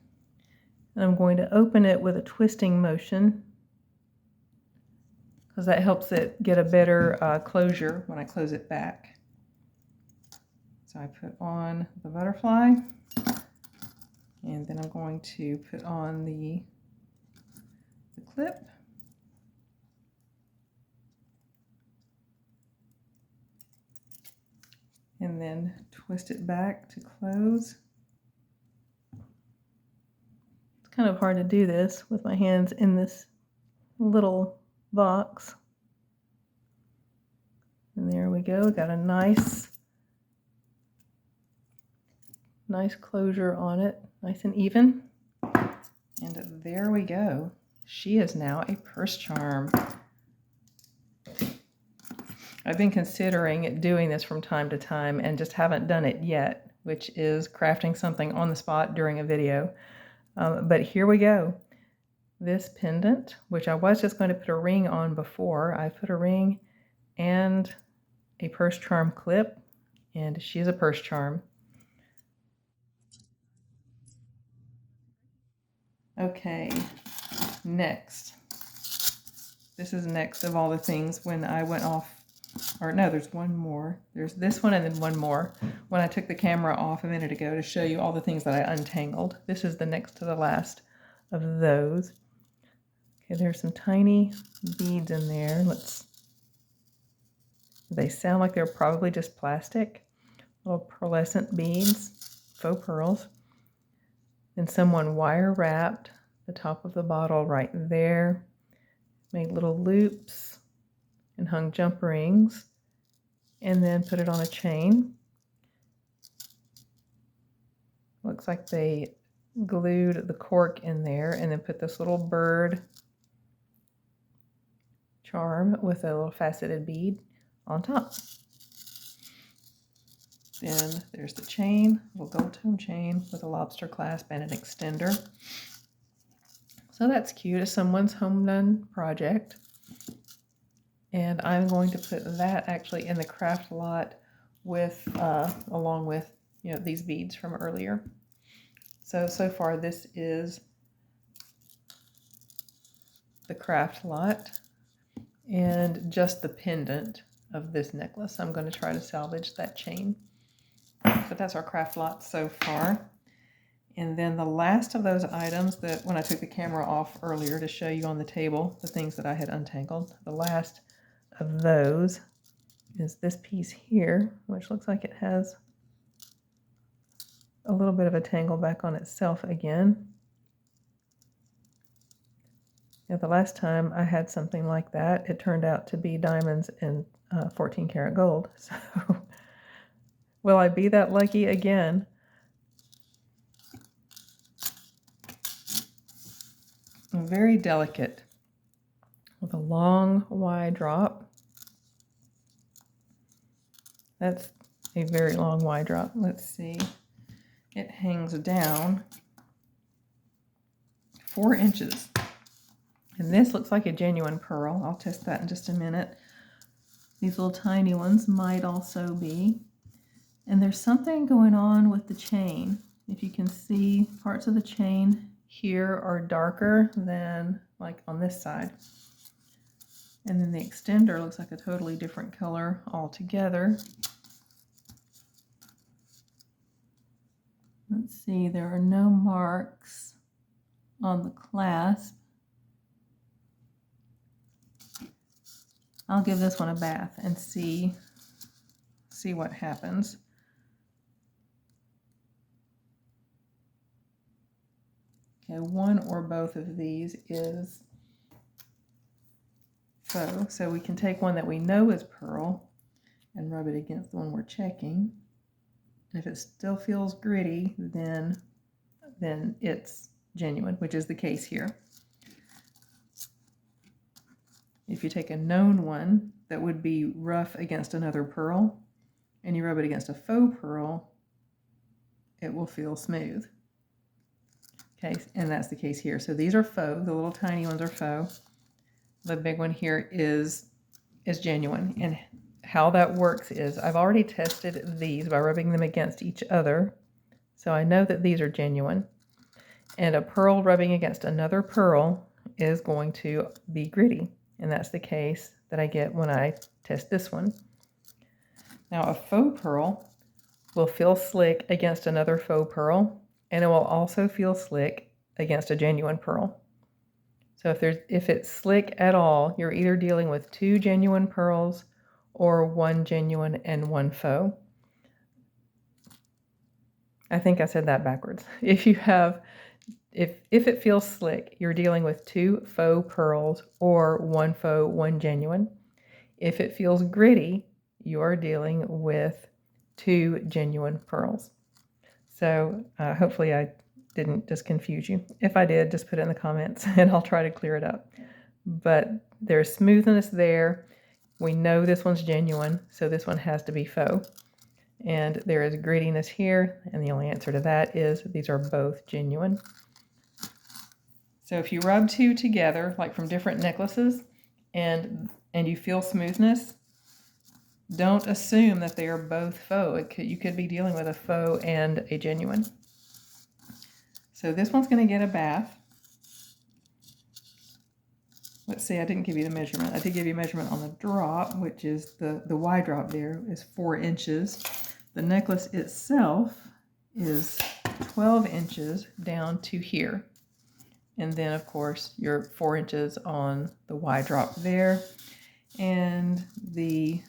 And I'm going to open it with a twisting motion, because that helps it get a better closure when I close it back. So I put on the butterfly, and then I'm going to put on the clip. And then twist it back to close. It's kind of hard to do this with my hands in this little box. And there we go, got a nice closure on it, nice and even. And there we go. She is now a purse charm. I've been considering doing this from time to time and just haven't done it yet, which is crafting something on the spot during a video. But here we go. this pendant, which I was just going to put a ring on before. I put a ring and a purse charm clip, and she's a purse charm. Okay, next. This is next of all the things when I went off, or no, there's one more. There's this one and then one more. When I took the camera off a minute ago to show you all the things that I untangled. This is the next to the last of those. Okay, there's some tiny beads in there. They sound like they're probably just plastic. Little pearlescent beads, faux pearls. And someone wire wrapped the top of the bottle right there. Made little loops and hung jump rings, and then put it on a chain. Looks like they glued the cork in there and then put this little bird charm with a little faceted bead on top. Then there's the chain, little gold tone chain with a lobster clasp and an extender. So that's cute. It's someone's home done project. And I'm going to put that actually in the craft lot with, along with, these beads from earlier. So far this is the craft lot and just the pendant of this necklace. I'm going to try to salvage that chain. But that's our craft lot so far. And then the last of those items that when I took the camera off earlier to show you on the table, the things that I had untangled, the last of those is this piece here, which looks like it has a little bit of a tangle back on itself again. Yeah, the last time I had something like that, it turned out to be diamonds and 14 karat gold. So will I be that lucky again? Very delicate with a long Y drop. That's a very long Y drop. Let's see. It hangs down 4 inches. And this looks like a genuine pearl. I'll test that in just a minute. These little tiny ones might also be. And there's something going on with the chain. If you can see, parts of the chain here are darker than like on this side. And then the extender looks like a totally different color altogether. Let's see, there are no marks on the clasp. I'll give this one a bath and see what happens. Okay, one or both of these is faux, so we can take one that we know is pearl and rub it against the one we're checking. And if it still feels gritty, then it's genuine, which is the case here. If you take a known one that would be rough against another pearl and you rub it against a faux pearl, it will feel smooth. Okay, and that's the case here. So these are faux, the little tiny ones are faux. The big one here is genuine. And how that works is I've already tested these by rubbing them against each other. So I know that these are genuine. And a pearl rubbing against another pearl is going to be gritty. And that's the case that I get when I test this one. Now a faux pearl will feel slick against another faux pearl, and it will also feel slick against a genuine pearl. So if it's slick at all, you're either dealing with 2 genuine pearls or 1 genuine and 1 faux. I think I said that backwards. If it feels slick, you're dealing with 2 faux pearls or 1 faux, 1 genuine. If it feels gritty, you are dealing with 2 genuine pearls. So hopefully I didn't just confuse you. If I did, just put it in the comments and I'll try to clear it up. But there's smoothness there. We know this one's genuine, so this one has to be faux. And there is grittiness here, and the only answer to that is these are both genuine. So if you rub two together, like from different necklaces, and you feel smoothness, don't assume that they are both faux. You could be dealing with a faux and a genuine. So this one's going to get a bath. Let's see, I didn't give you the measurement. I did give you a measurement on the drop, which is the Y drop there is 4 inches. The necklace itself is 12 inches down to here. And then, of course, your 4 inches on the Y drop there. And the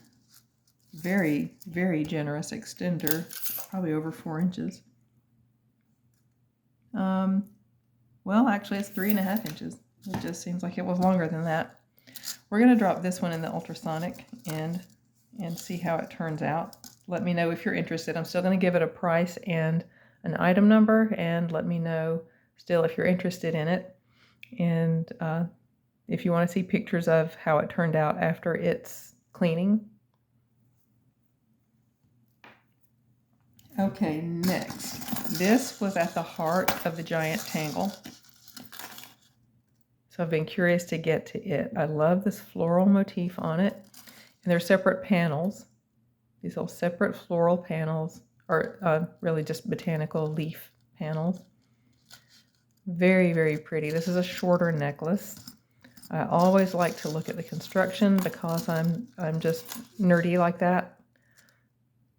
very, very generous extender, probably over 4 inches. Well, actually, it's 3.5 inches. It just seems like it was longer than that. We're going to drop this one in the ultrasonic and see how it turns out. Let me know if you're interested. I'm still going to give it a price and an item number, and let me know still if you're interested in it. And if you want to see pictures of how it turned out after its cleaning. Okay, next. This was at the heart of the giant tangle. So I've been curious to get to it. I love this floral motif on it. And they're separate panels. These little separate floral panels, or really just botanical leaf panels. Very, very pretty. This is a shorter necklace. I always like to look at the construction because I'm just nerdy like that.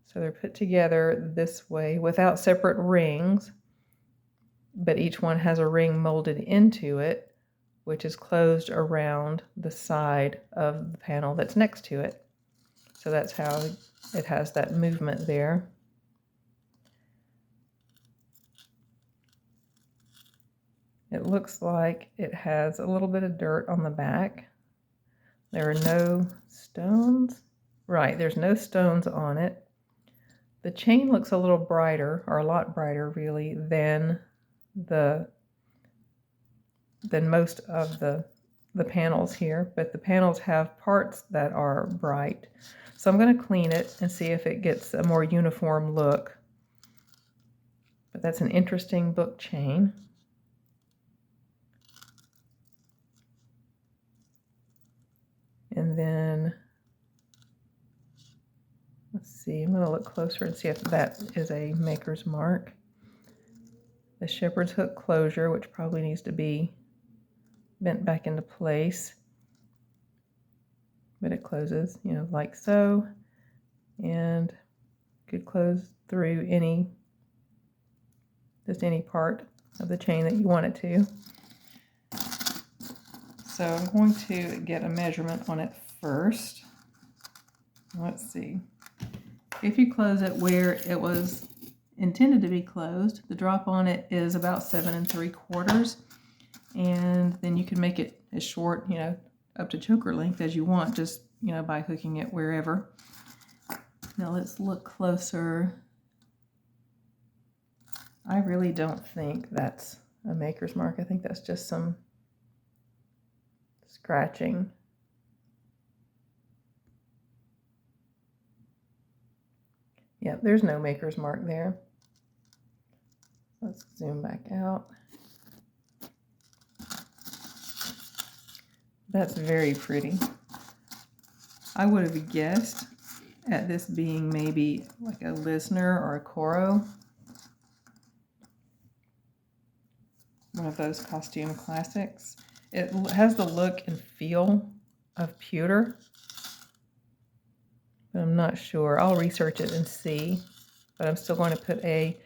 So they're put together this way without separate rings, but each one has a ring molded into it, which is closed around the side of the panel that's next to it. So that's how it has that movement there. It looks like it has a little bit of dirt on the back. There are no stones. Right, there's no stones on it. The chain looks a little brighter, or a lot brighter really, than most of the panels here, but the panels have parts that are bright. So I'm going to clean it and see if it gets a more uniform look. But that's an interesting book chain. And then, let's see, I'm going to look closer and see if that is a maker's mark. The shepherd's hook closure, which probably needs to be bent back into place. But it closes, you know, like so. And could close through just any part of the chain that you want it to. So I'm going to get a measurement on it first. Let's see. If you close it where it was intended to be closed, the drop on it is about 7 3/4. And then you can make it as short, you know, up to choker length as you want, just, you know, by hooking it wherever. Now let's look closer. I really don't think that's a maker's mark. I think that's just some scratching. Yeah, there's no maker's mark there. Let's zoom back out. That's very pretty. I would have guessed at this being maybe like a Lisner or a Coro. One of those costume classics. It has the look and feel of pewter, but I'm not sure. I'll research it and see, but I'm still going to put a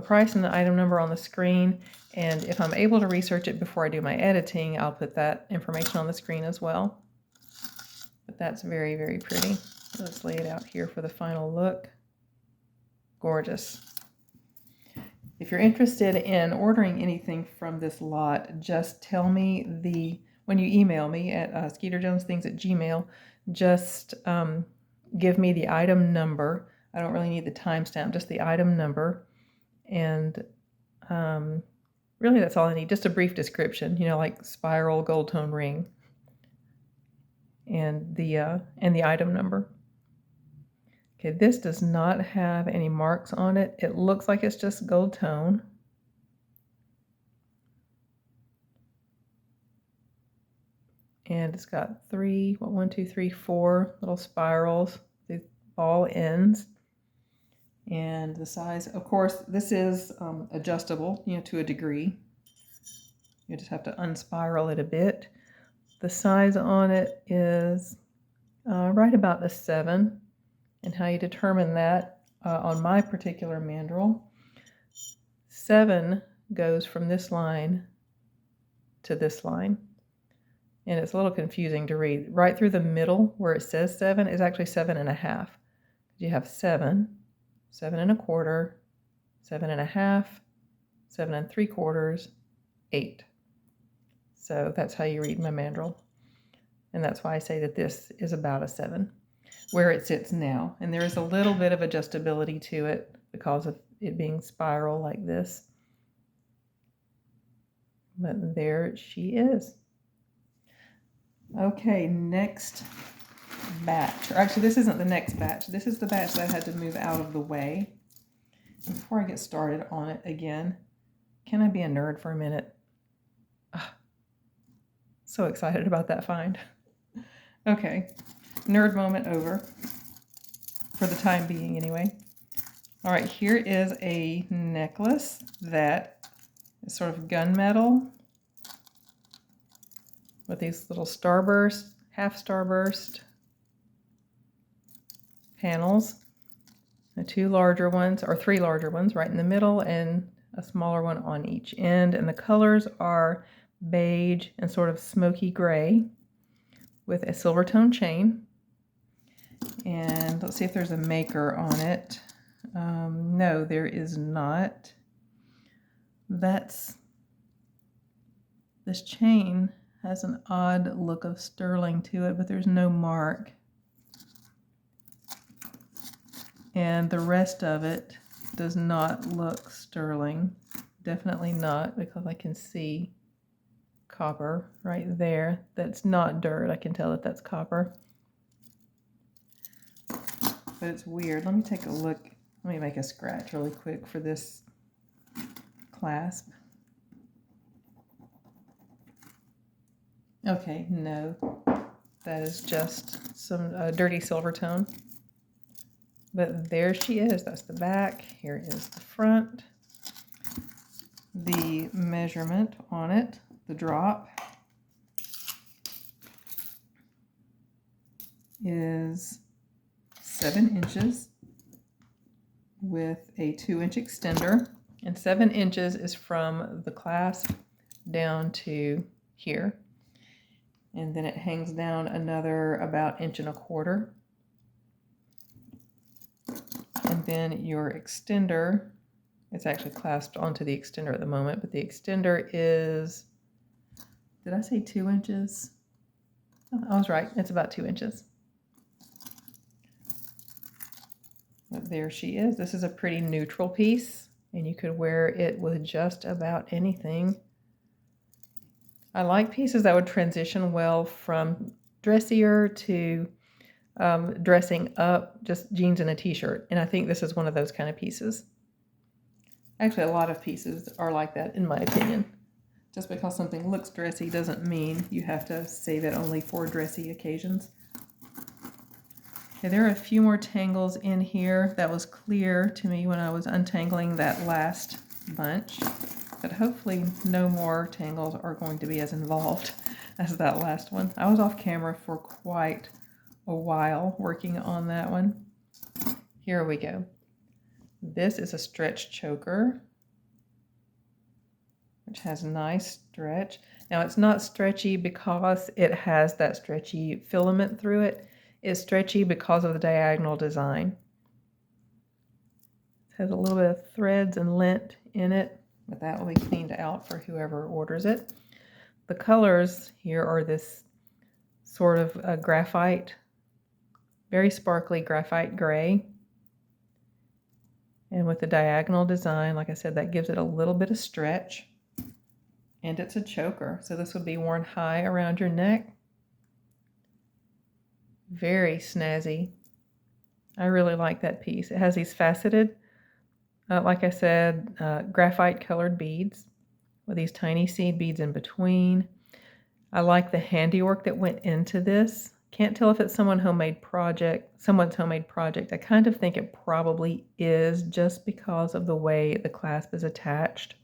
price and the item number on the screen, and if I'm able to research it before I do my editing, I'll put that information on the screen as well. But that's very, very pretty. Let's lay it out here for the final look. Gorgeous. If you're interested in ordering anything from this lot, just tell me when you email me at skeeterjonesthings@gmail.com, just give me the item number. I don't really need the timestamp, just the item number. And really that's all I need, just a brief description, you know, like spiral gold tone ring and the item number. Okay, this does not have any marks on it. It looks like it's just gold tone. And it's got one, two, three, four little spirals, the ball ends. And the size, of course, this is adjustable, to a degree. You just have to unspiral it a bit. The size on it is right about a 7. And how you determine that on my particular mandrel, 7 goes from this line to this line. And it's a little confusing to read. Right through the middle where it says 7 is actually 7.5. You have 7, 7.25, 7.5, 7.75, 8. So that's how you read my mandrel. And that's why I say that this is about a 7, where it sits now. And there is a little bit of adjustability to it because of it being spiral like this. But there she is. Okay, next batch. Or actually, this isn't the next batch. This is the batch that I had to move out of the way. And before I get started on it again, can I be a nerd for a minute? So excited about that find. Okay, nerd moment over. For the time being, anyway. All right, here is a necklace that is sort of gunmetal with these little starburst, half starburst panels. The 2 larger ones, or 3 larger ones right in the middle, and a smaller one on each end. And the colors are beige and sort of smoky gray with a silver tone chain. And let's see if there's a maker on it. No, there is not. This chain has an odd look of sterling to it, but there's no mark. And the rest of it does not look sterling. Definitely not, because I can see copper right there. That's not dirt. I can tell that that's copper. But it's weird. Let me take a look. Let me make a scratch really quick for this clasp. Okay, no. That is just some dirty silver tone. But there she is. That's the back. Here is the front. The measurement on it, the drop, is 7 inches with a 2-inch extender. And 7 inches is from the clasp down to here. And then it hangs down another about 1.25 inches. And then your extender, it's actually clasped onto the extender at the moment, but the extender is, did I say 2 inches? Oh, I was right, it's about 2 inches. But there she is. This is a pretty neutral piece, and you could wear it with just about anything. I like pieces that would transition well from dressier to dressing up, just jeans and a t-shirt. And I think this is one of those kind of pieces. Actually, a lot of pieces are like that, in my opinion. Just because something looks dressy doesn't mean you have to save it only for dressy occasions. Okay, there are a few more tangles in here. That was clear to me when I was untangling that last bunch. But hopefully no more tangles are going to be as involved as that last one. I was off camera for quite a while working on that one. Here we go. This is a stretch choker, which has nice stretch. Now it's not stretchy because it has that stretchy filament through it. It's stretchy because of the diagonal design. It has a little bit of threads and lint in it, but that will be cleaned out for whoever orders it. The colors here are this sort of graphite, very sparkly graphite gray. And with the diagonal design, like I said, that gives it a little bit of stretch. And it's a choker, so this would be worn high around your neck. Very snazzy. I really like that piece. It has these faceted, like I said, graphite colored beads with these tiny seed beads in between. I like the handiwork that went into this. Can't tell if it's someone's homemade project. I kind of think it probably is, just because of the way the clasp is attached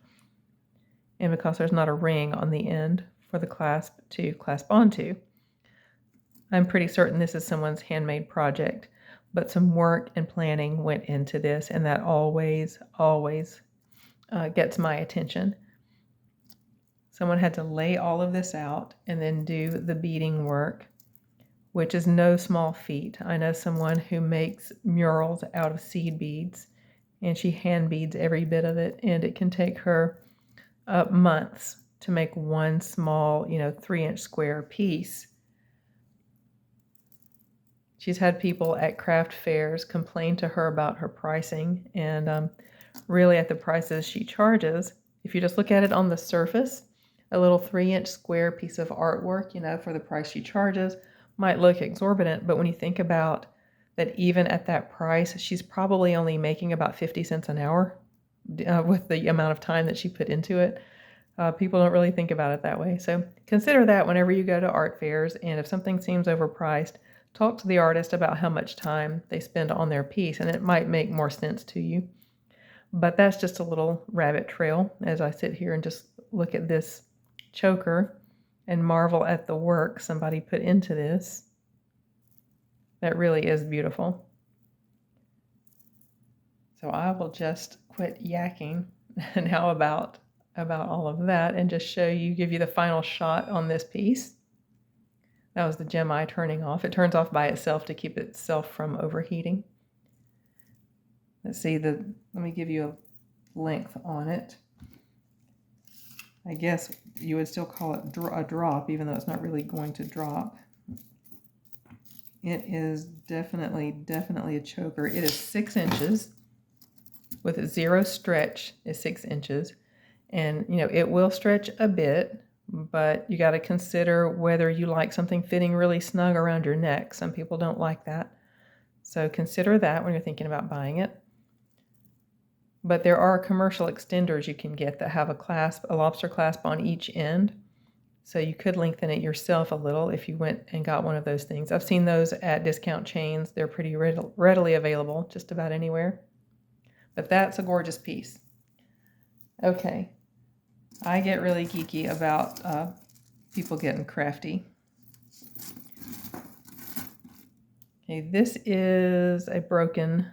and because there's not a ring on the end for the clasp to clasp onto. I'm pretty certain this is someone's handmade project, but some work and planning went into this, and that always gets my attention. Someone had to lay all of this out and then do the beading work, which is no small feat. I know someone who makes murals out of seed beads, and she hand beads every bit of it, and it can take her months to make one small, 3-inch square piece. She's had people at craft fairs complain to her about her pricing, and really at the prices she charges, if you just look at it on the surface, a little 3-inch square piece of artwork, for the price she charges, might look exorbitant, but when you think about that, even at that price, she's probably only making about 50 cents an hour with the amount of time that she put into it. People don't really think about it that way. So consider that whenever you go to art fairs, and if something seems overpriced, talk to the artist about how much time they spend on their piece, and it might make more sense to you. But that's just a little rabbit trail as I sit here and just look at this choker and marvel at the work somebody put into this. That really is beautiful. So I will just quit yakking now about all of that and just give you the final shot on this piece. That was the gem eye turning off. It turns off by itself to keep itself from overheating. Let's see, let me give you a length on it. I guess you would still call it a drop, even though it's not really going to drop. It is definitely a choker. It is 6 inches with 0 stretch is 6 inches. And, it will stretch a bit, but you got to consider whether you like something fitting really snug around your neck. Some people don't like that. So consider that when you're thinking about buying it. But there are commercial extenders you can get that have a lobster clasp on each end. So you could lengthen it yourself a little if you went and got one of those things. I've seen those at discount chains. They're pretty readily available just about anywhere. But that's a gorgeous piece. Okay. I get really geeky about people getting crafty. Okay, this is a broken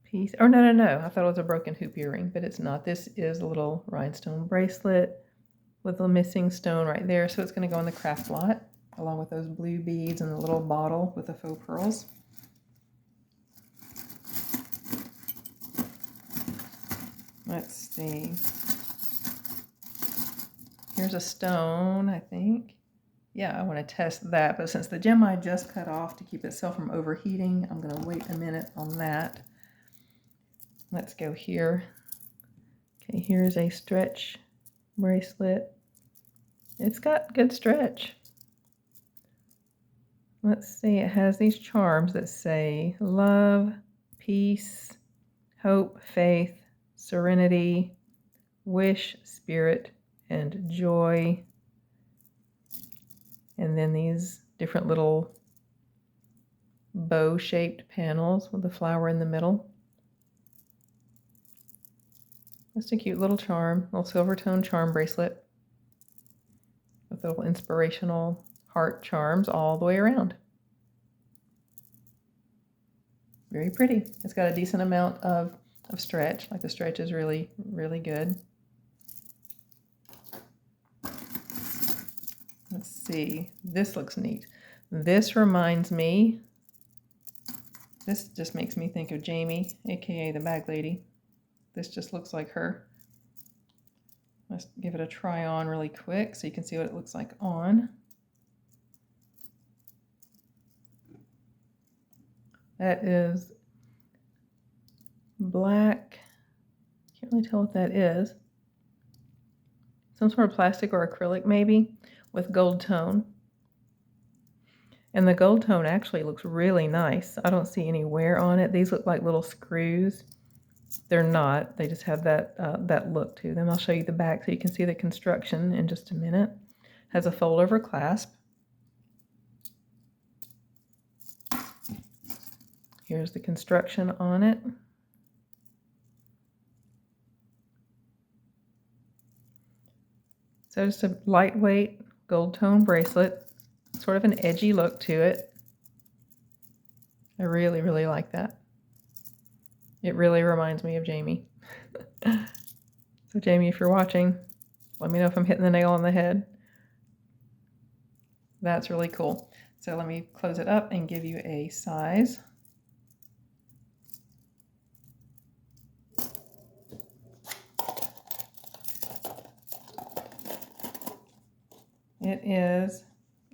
piece. Oh, no. I thought it was a broken hoop earring, but it's not. This is a little rhinestone bracelet with a missing stone right there. So it's going to go in the craft lot, along with those blue beads and the little bottle with the faux pearls. Let's see. Here's a stone, I think. Yeah, I want to test that, but since the gem I just cut off to keep itself from overheating, I'm going to wait a minute on that. Let's go here. Okay, here's a stretch bracelet. It's got good stretch. Let's see, it has these charms that say love, peace, hope, faith, serenity, wish, spirit, and joy. And then these different little bow-shaped panels with the flower in the middle. Just a cute little charm, little silver tone charm bracelet with little inspirational heart charms all the way around. Very pretty. It's got a decent amount of stretch. Like the stretch is really, really good. Let's see. This looks neat. This reminds me, this just makes me think of Jamie, aka the bag lady. This just looks like her. Let's give it a try on really quick so you can see what it looks like on. That is black. Can't really tell what that is. Some sort of plastic or acrylic maybe with gold tone. And the gold tone actually looks really nice. I don't see any wear on it. These look like little screws. They're not. They just have that look to them. I'll show you the back so you can see the construction in just a minute. has a fold over clasp. Here's the construction on it. So just a lightweight gold tone bracelet, sort of an edgy look to it. I really, really like that. It really reminds me of Jamie. So Jamie, if you're watching, let me know if I'm hitting the nail on the head. That's really cool. So let me close it up and give you a size. It is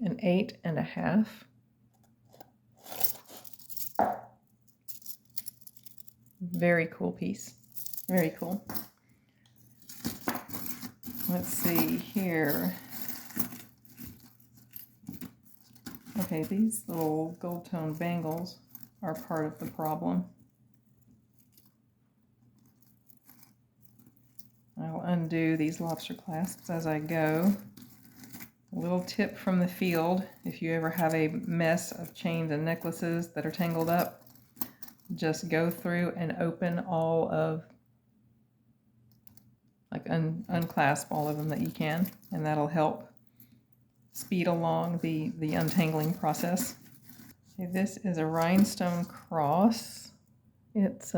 an 8.5. Very cool piece. Very cool. Let's see here. Okay, these little gold tone bangles are part of the problem. I'll undo these lobster clasps as I go. A little tip from the field: if you ever have a mess of chains and necklaces that are tangled up, just go through and open all of, like unclasp all of them that you can, and that'll help speed along the untangling process. Okay, this is a rhinestone cross. It's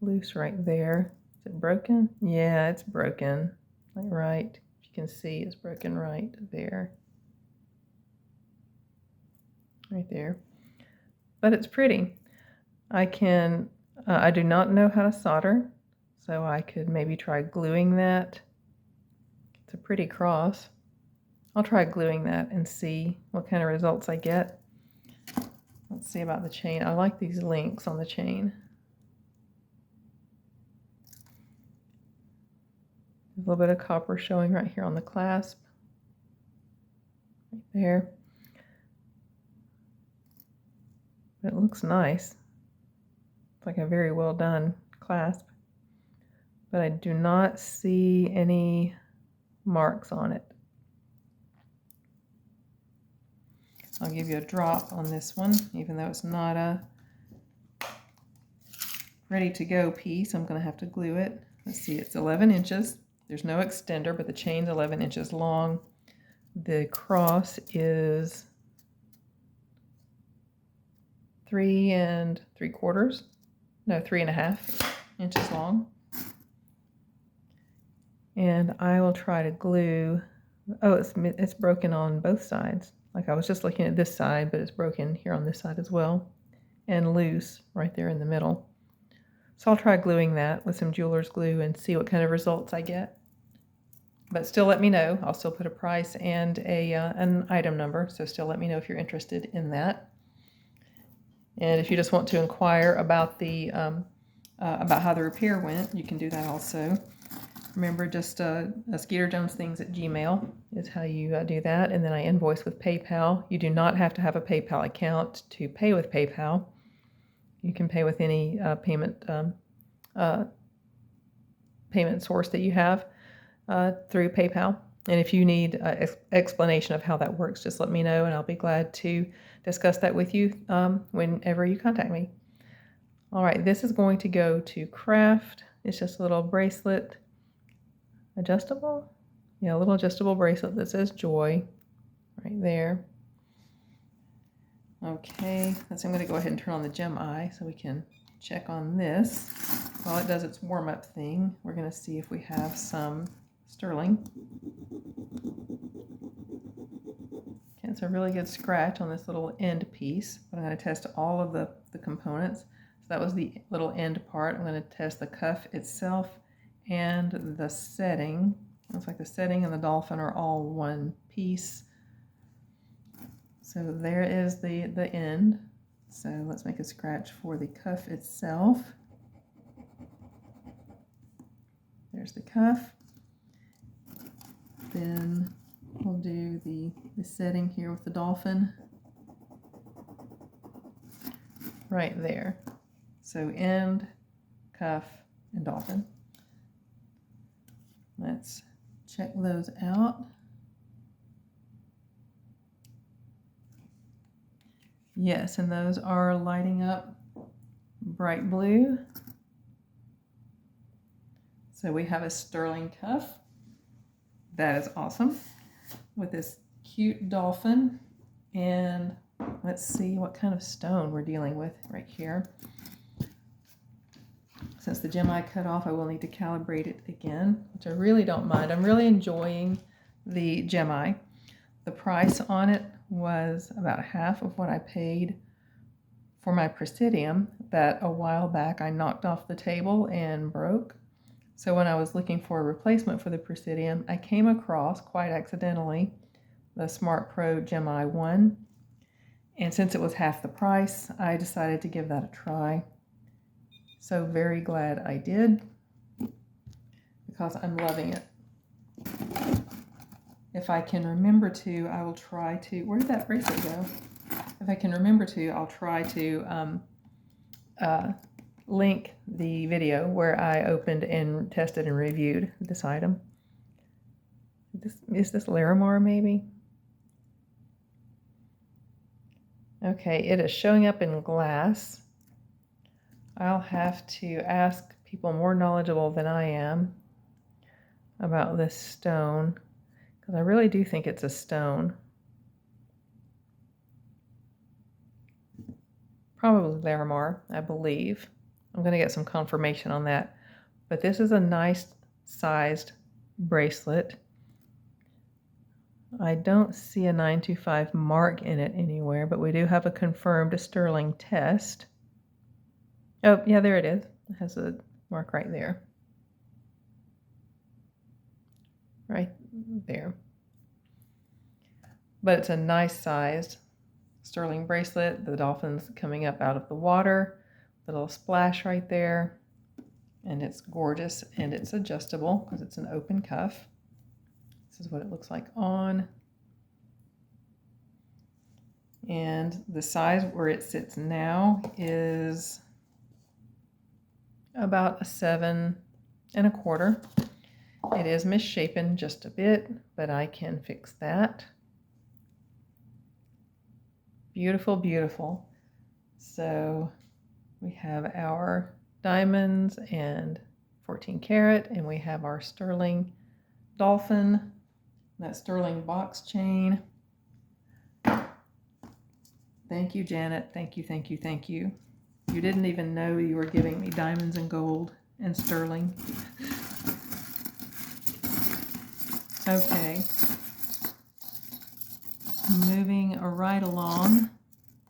loose right there. Is it broken? Yeah, it's broken. Like right. You can see it's broken right there. Right there. But it's pretty. I do not know how to solder, so I could maybe try gluing that. It's a pretty cross. I'll try gluing that and see what kind of results I get. Let's see about the chain. I like these links on the chain. A little bit of copper showing right here on the clasp. Right there. It looks nice. It's like a very well done clasp. But I do not see any marks on it. I'll give you a drop on this one, even though it's not a ready to go piece. I'm going to have to glue it. Let's see, it's 11 inches. There's no extender, but the chain's 11 inches long. The cross is 3 3.5 inches long. And I will try to glue. Oh, it's broken on both sides. Like I was just looking at this side, but it's broken here on this side as well, and loose right there in the middle. So I'll try gluing that with some jeweler's glue and see what kind of results I get. But still let me know. I'll still put a price and an item number, so still let me know if you're interested in that. And if you just want to inquire about the about how the repair went, you can do that also. Remember, just skeeterjonesthings@gmail is how you do that, and then I invoice with PayPal. You do not have to have a PayPal account to pay with PayPal. You can pay with any payment source that you have through PayPal. And if you need an explanation of how that works, just let me know, and I'll be glad to discuss that with you whenever you contact me. All right, this is going to go to Craft. It's just a little bracelet. Adjustable? Yeah, a little adjustable bracelet that says Joy right there. Okay, so I'm going to go ahead and turn on the gem eye so we can check on this. While it does its warm-up thing, we're going to see if we have some sterling. Okay, it's a really good scratch on this little end piece, but I'm going to test all of the components. So that was the little end part. I'm going to test the cuff itself and the setting. Looks like the setting and the dolphin are all one piece. So there is the end. So let's make a scratch for the cuff itself. There's the cuff. Then we'll do the setting here with the dolphin. Right there. So end, cuff, and dolphin. Let's check those out. Yes, and those are lighting up bright blue. So we have a sterling cuff. That is awesome. With this cute dolphin. And let's see what kind of stone we're dealing with right here. Since the gem I cut off, I will need to calibrate it again, which I really don't mind. I'm really enjoying the gem. The price on it was about half of what I paid for my Presidium that a while back I knocked off the table and broke. So when I was looking for a replacement for the Presidium, I came across, quite accidentally, the Smart Pro Gem 1. And since it was half the price, I decided to give that a try. So very glad I did, because I'm loving it. If I can remember to, I will try to, where did that bracelet go? If I can remember to, I'll try to link the video where I opened and tested and reviewed this item. Is this Larimar maybe? Okay, it is showing up in glass. I'll have to ask people more knowledgeable than I am about this stone, because I really do think it's a stone. Probably Larimar, I believe. I'm going to get some confirmation on that. But this is a nice sized bracelet. I don't see a 925 mark in it anywhere, but we do have a confirmed sterling test. Oh, yeah, there it is. It has a mark right there. Right there. But it's a nice sized sterling bracelet. The dolphin's coming up out of the water. Little splash right there. And it's gorgeous, and it's adjustable because it's an open cuff. This is what it looks like on. And the size where it sits now is about a 7 1/4. It is misshapen just a bit, but I can fix that. Beautiful, beautiful. So we have our diamonds and 14 karat, and we have our sterling dolphin, that sterling box chain. Thank you, Janet. Thank you, thank you, thank you. You didn't even know you were giving me diamonds and gold and sterling. Okay. Moving right along.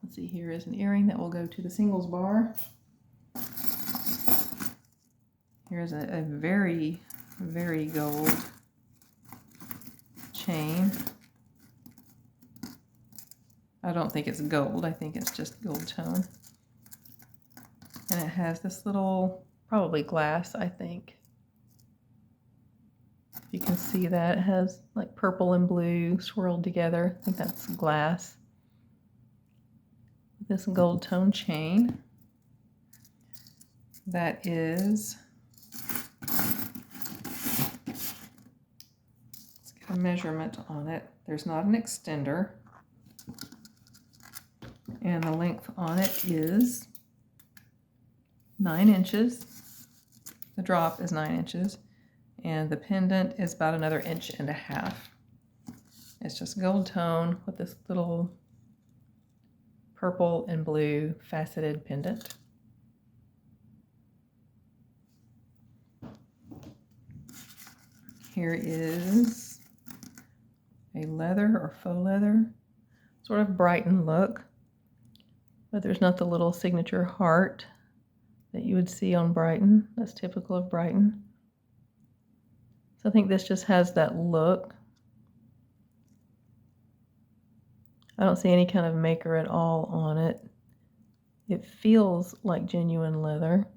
Let's see, here is an earring that will go to the singles bar. Here's a very, very gold chain. I don't think it's gold. I think it's just gold tone. And it has this little, probably glass, I think. If you can see that, it has like purple and blue swirled together. I think that's glass. This gold tone chain. That is, let's get a measurement on it. There's not an extender. And the length on it is 9 inches. The drop is 9 inches. And the pendant is about another 1.5 inches. It's just gold tone with this little purple and blue faceted pendant. Here is a leather or faux leather, sort of Brighton look, but there's not the little signature heart that you would see on Brighton. That's typical of Brighton. So I think this just has that look. I don't see any kind of maker at all on it. It feels like genuine leather.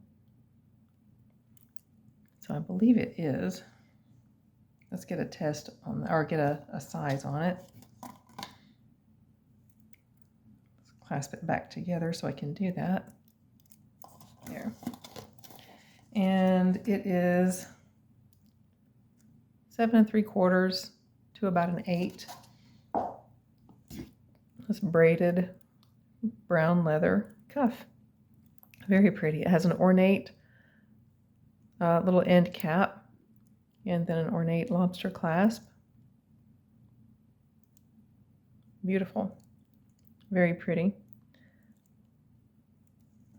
So I believe it is. Let's get a test on, or get a size on it. Let's clasp it back together so I can do that. There. And it is 7 3/4 to about an 8. It's braided brown leather cuff. Very pretty. It has an ornate little end cap and then an ornate lobster clasp. Beautiful. Very pretty.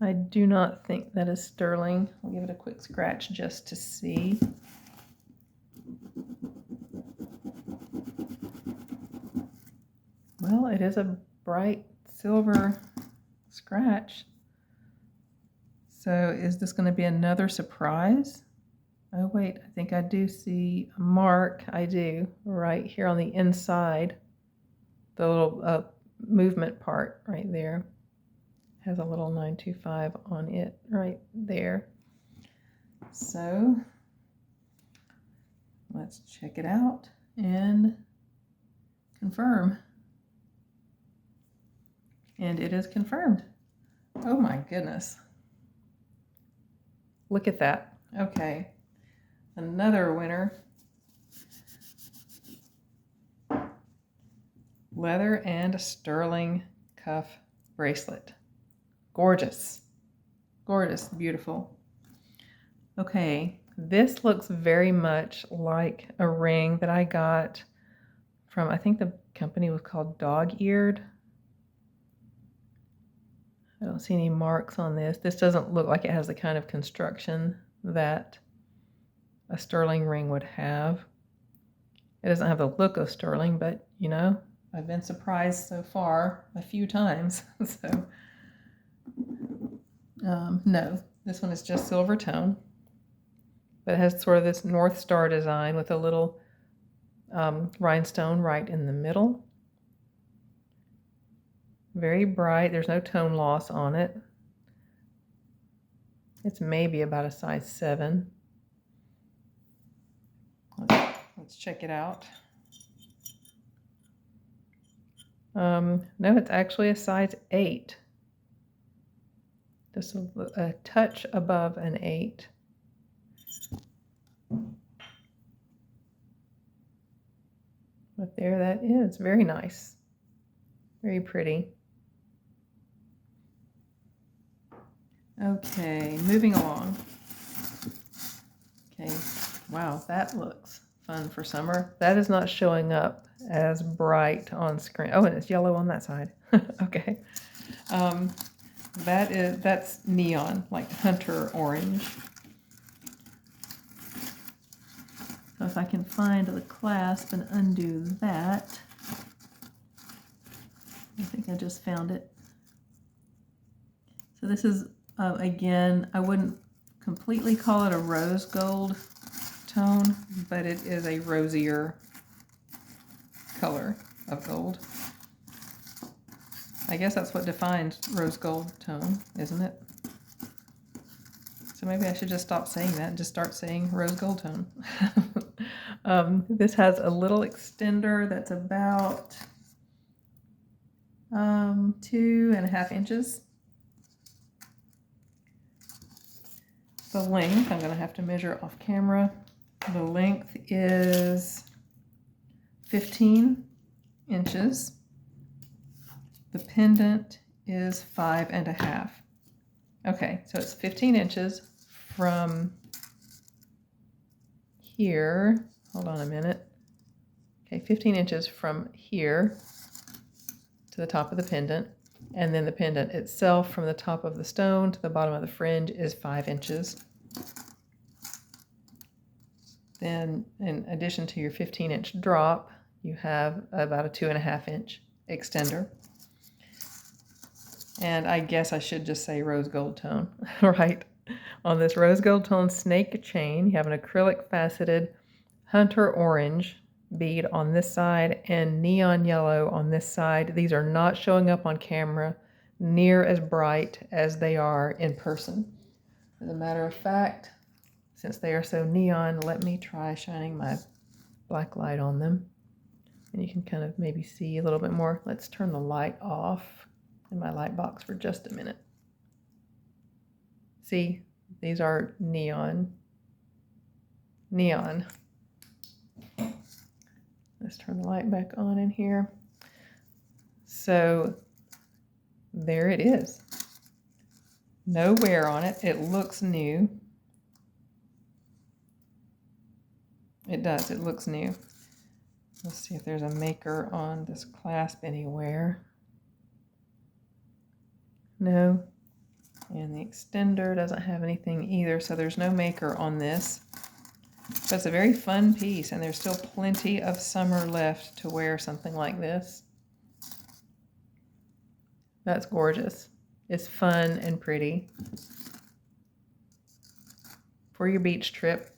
I do not think that is sterling. I'll give it a quick scratch just to see. Well, it is a bright silver scratch. So is this going to be another surprise? Oh wait, I think I do see a mark. I do, right here on the inside. The little movement part right there has a little 925 on it right there. So let's check it out and confirm. And it is confirmed. Oh my goodness. Look at that. Okay. Another winner. Leather and sterling cuff bracelet. Gorgeous. Gorgeous. Beautiful. Okay. This looks very much like a ring that I got from, I think the company was called Dog Eared. I don't see any marks on this. This doesn't look like it has the kind of construction that a sterling ring would have. It doesn't have the look of sterling, but you know, I've been surprised so far a few times. So, no, this one is just silver tone, but it has sort of this North Star design with a little rhinestone right in the middle. Very bright. There's no tone loss on it. It's maybe about a size 7. Let's check it out. No, it's actually a size 8. Just a touch above an 8. But there that is. Very nice. Very pretty. Okay, moving along. Okay, wow, that looks fun for summer. That is not showing up as bright on screen. Oh, and it's yellow on that side. Okay. That's neon, like hunter orange. So if I can find the clasp and undo that. I think I just found it. So this is, again, I wouldn't completely call it a rose gold tone, but it is a rosier color of gold. I guess that's what defines rose gold tone, isn't it? So maybe I should just stop saying that and just start saying rose gold tone. This has a little extender that's about 2.5 inches. The length, I'm going to have to measure off camera. The length is 15 inches. The pendant is 5.5. Okay, so it's 15 inches from here. Hold on a minute. Okay, 15 inches from here to the top of the pendant. And then the pendant itself from the top of the stone to the bottom of the fringe is 5 inches. Then in addition to your 15-inch drop, you have about a 2.5 inch extender. And I guess I should just say rose gold tone, right? On this rose gold tone snake chain, you have an acrylic faceted hunter orange bead on this side and neon yellow on this side. These are not showing up on camera near as bright as they are in person. As a matter of fact, since they are so neon, let me try shining my black light on them. And you can kind of maybe see a little bit more. Let's turn the light off in my light box for just a minute. See, these are neon. Neon. Let's turn the light back on in here. So there it is. No wear on it. It looks new. It does. It looks new. Let's see if there's a maker on this clasp anywhere. No. And the extender doesn't have anything either, so there's no maker on this. But it's a very fun piece, and there's still plenty of summer left to wear something like this. That's gorgeous. It's fun and pretty for your beach trip.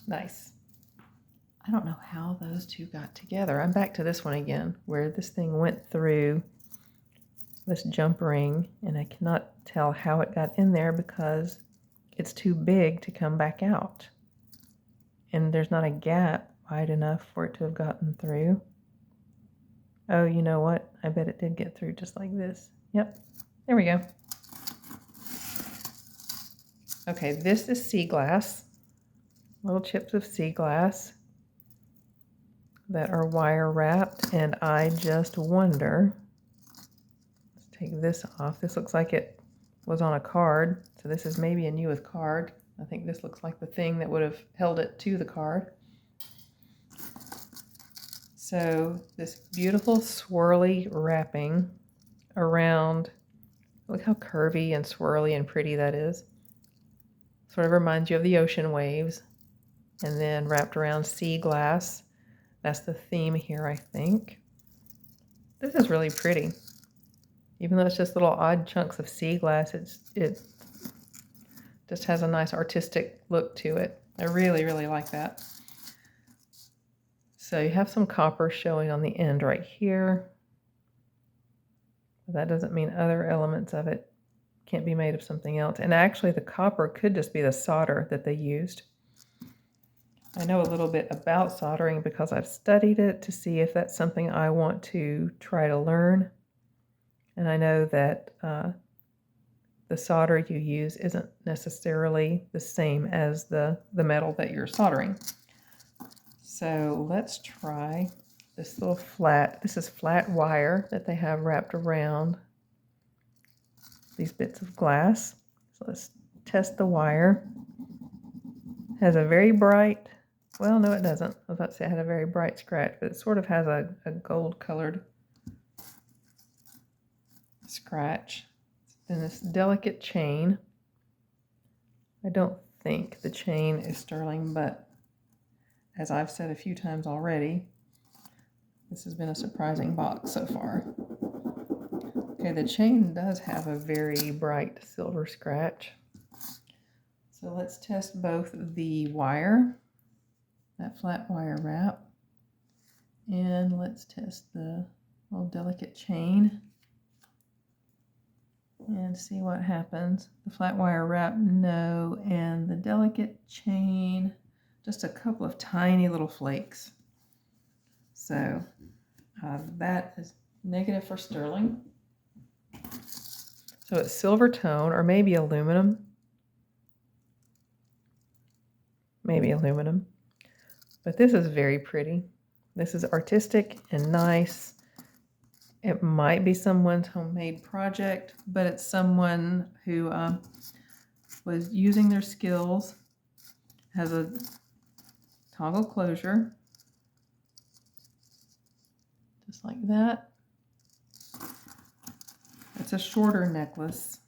Nice. I don't know how those two got together. I'm back to this one again, where this thing went through this jump ring, and I cannot tell how it got in there because it's too big to come back out. And there's not a gap wide enough for it to have gotten through. Oh, you know what? I bet it did get through just like this. Yep, there we go. Okay, this is sea glass. Little chips of sea glass that are wire wrapped, and I just wonder, let's take this off. This looks like it was on a card, so this is maybe a newest card. I think this looks like the thing that would have held it to the card. So this beautiful swirly wrapping around, look how curvy and swirly and pretty that is. Sort of reminds you of the ocean waves. And then wrapped around sea glass. That's the theme here, I think. This is really pretty. Even though it's just little odd chunks of sea glass, it just has a nice artistic look to it. I really, really like that. So you have some copper showing on the end right here. But that doesn't mean other elements of it can't be made of something else. And actually the copper could just be the solder that they used. I know a little bit about soldering because I've studied it to see if that's something I want to try to learn. And I know that the solder you use isn't necessarily the same as the metal that you're soldering. So let's try this little flat. This is flat wire that they have wrapped around these bits of glass. So let's test the wire. It has a very bright, well, no, it doesn't. I was about to say it had a very bright scratch, but it sort of has a gold-colored scratch. Then this delicate chain. I don't think the chain is sterling, but as I've said a few times already, this has been a surprising box so far. Okay, the chain does have a very bright silver scratch. So let's test both the wire, that flat wire wrap, and let's test the little delicate chain and see what happens. The flat wire wrap, no, and the delicate chain, just a couple of tiny little flakes. So that is negative for sterling. So it's silver tone, or maybe aluminum. Maybe aluminum. But this is very pretty. This is artistic and nice. It might be someone's homemade project, but it's someone who was using their skills. Has a toggle closure, just like that. It's a shorter necklace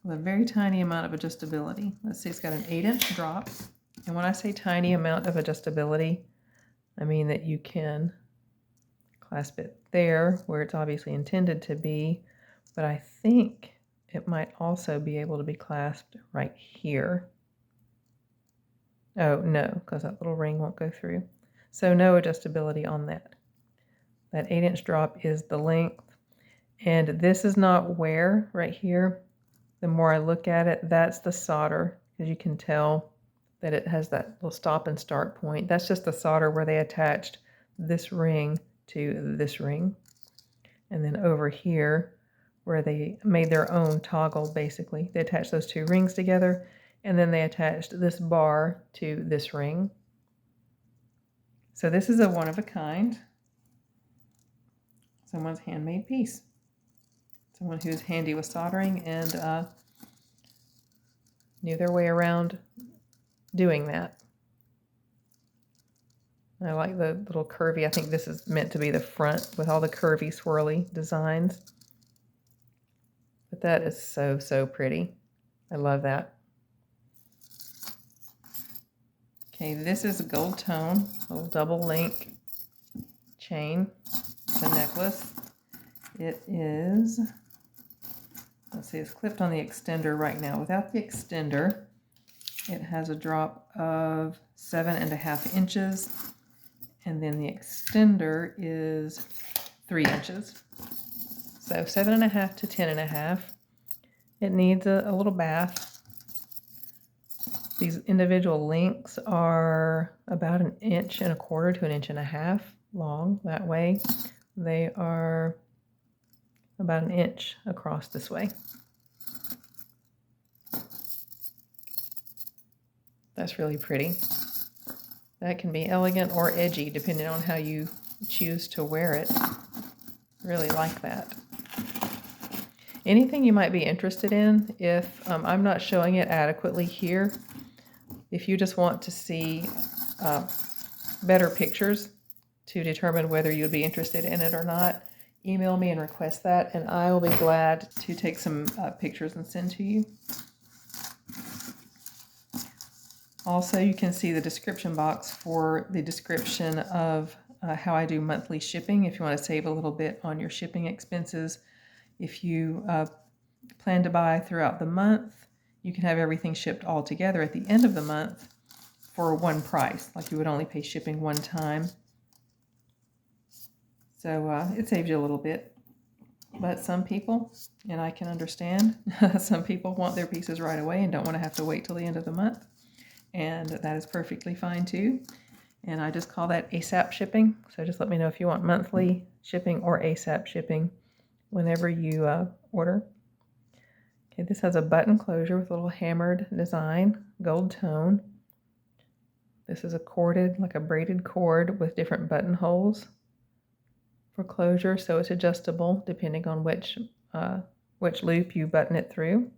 with a very tiny amount of adjustability. Let's see, it's got an 8-inch drop. And when I say tiny amount of adjustability, I mean that you can clasp it there where it's obviously intended to be, but I think it might also be able to be clasped right here. Oh, no, because that little ring won't go through. So no adjustability on that. That 8-inch drop is the length. And this is not wear right here. The more I look at it, that's the solder, because you can tell that it has that little stop and start point. That's just the solder where they attached this ring to this ring. And then over here, where they made their own toggle, basically. They attached those two rings together, and then they attached this bar to this ring. So this is a one of a kind. someone's handmade piece. Someone who's handy with soldering and knew their way around doing that. I like the little curvy, I think this is meant to be the front with all the curvy swirly designs. But that is so, so pretty. I love that. Okay, this is a gold tone, little double link chain, the necklace. It is, let's see, it's clipped on the extender right now. Without the extender, it has a drop of 7.5 inches. And then the extender is 3 inches. So 7.5 to 10.5. It needs a little bath. These individual links are about 1.25 inches to 1.5 inches long that way. They are about 1 inch across this way. That's really pretty. That can be elegant or edgy depending on how you choose to wear it. Really like that. Anything you might be interested in, if I'm not showing it adequately here, if you just want to see better pictures to determine whether you'd be interested in it or not, email me and request that, and I will be glad to take some pictures and send to you. Also, you can see the description box for the description of how I do monthly shipping if you want to save a little bit on your shipping expenses. If you plan to buy throughout the month, you can have everything shipped all together at the end of the month for one price, like you would only pay shipping one time. So it saves you a little bit. But some people, and I can understand, some people want their pieces right away and don't want to have to wait till the end of the month. And that is perfectly fine too. And I just call that ASAP shipping. So just let me know if you want monthly shipping or ASAP shipping whenever you order. Okay, this has a button closure with a little hammered design, gold tone. This is a corded, like a braided cord with different buttonholes for closure, so it's adjustable depending on which loop you button it through.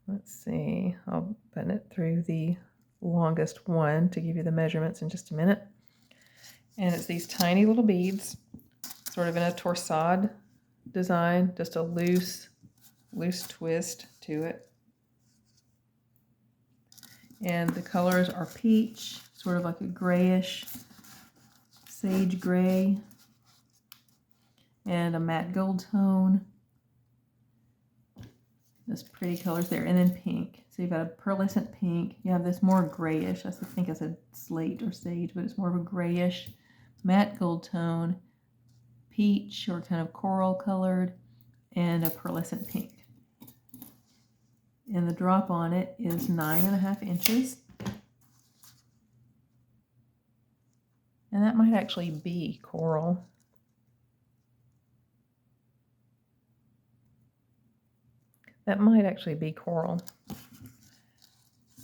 Let's see, I'll button it through the longest one to give you the measurements in just a minute. And it's these tiny little beads, sort of in a torsade design, just a loose twist to it. And the colors are peach, sort of like a grayish, sage gray, and a matte gold tone. This pretty colors there, and then pink. So you've got a pearlescent pink. You have this more grayish. I think I said slate or sage, but it's more of a grayish, matte gold tone, peach or kind of coral colored, and a pearlescent pink. And the drop on it is 9.5 inches. And that might actually be coral. That might actually be coral.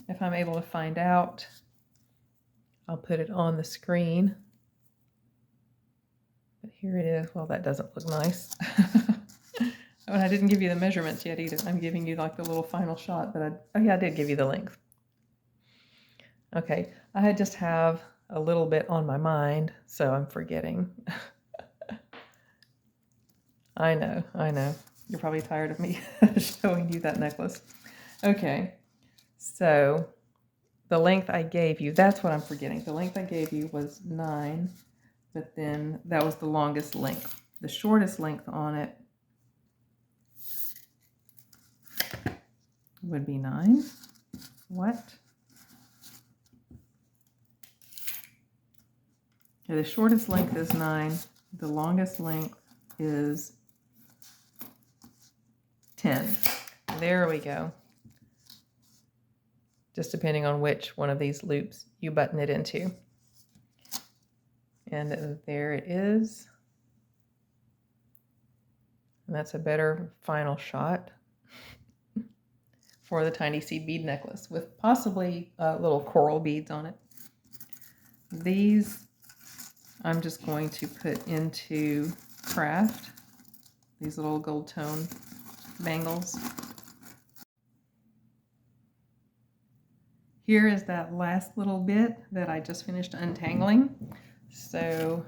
If I'm able to find out, I'll put it on the screen. But here it is. Well, that doesn't look nice. Oh, and I didn't give you the measurements yet either. I'm giving you like the little final shot, but oh yeah, I did give you the length. Okay, I just have a little bit on my mind, so I'm forgetting. I know. You're probably tired of me showing you that necklace. Okay, so the length I gave you, that's what I'm forgetting. The length I gave you was 9, but then that was the longest length. The shortest length on it would be 9. What? Okay, the shortest length is 9. The longest length is 10. There we go. Just depending on which one of these loops you button it into. And there it is. And that's a better final shot for the tiny seed bead necklace with possibly little coral beads on it. These I'm just going to put into craft these little gold tone bangles. Here is that last little bit that I just finished untangling. So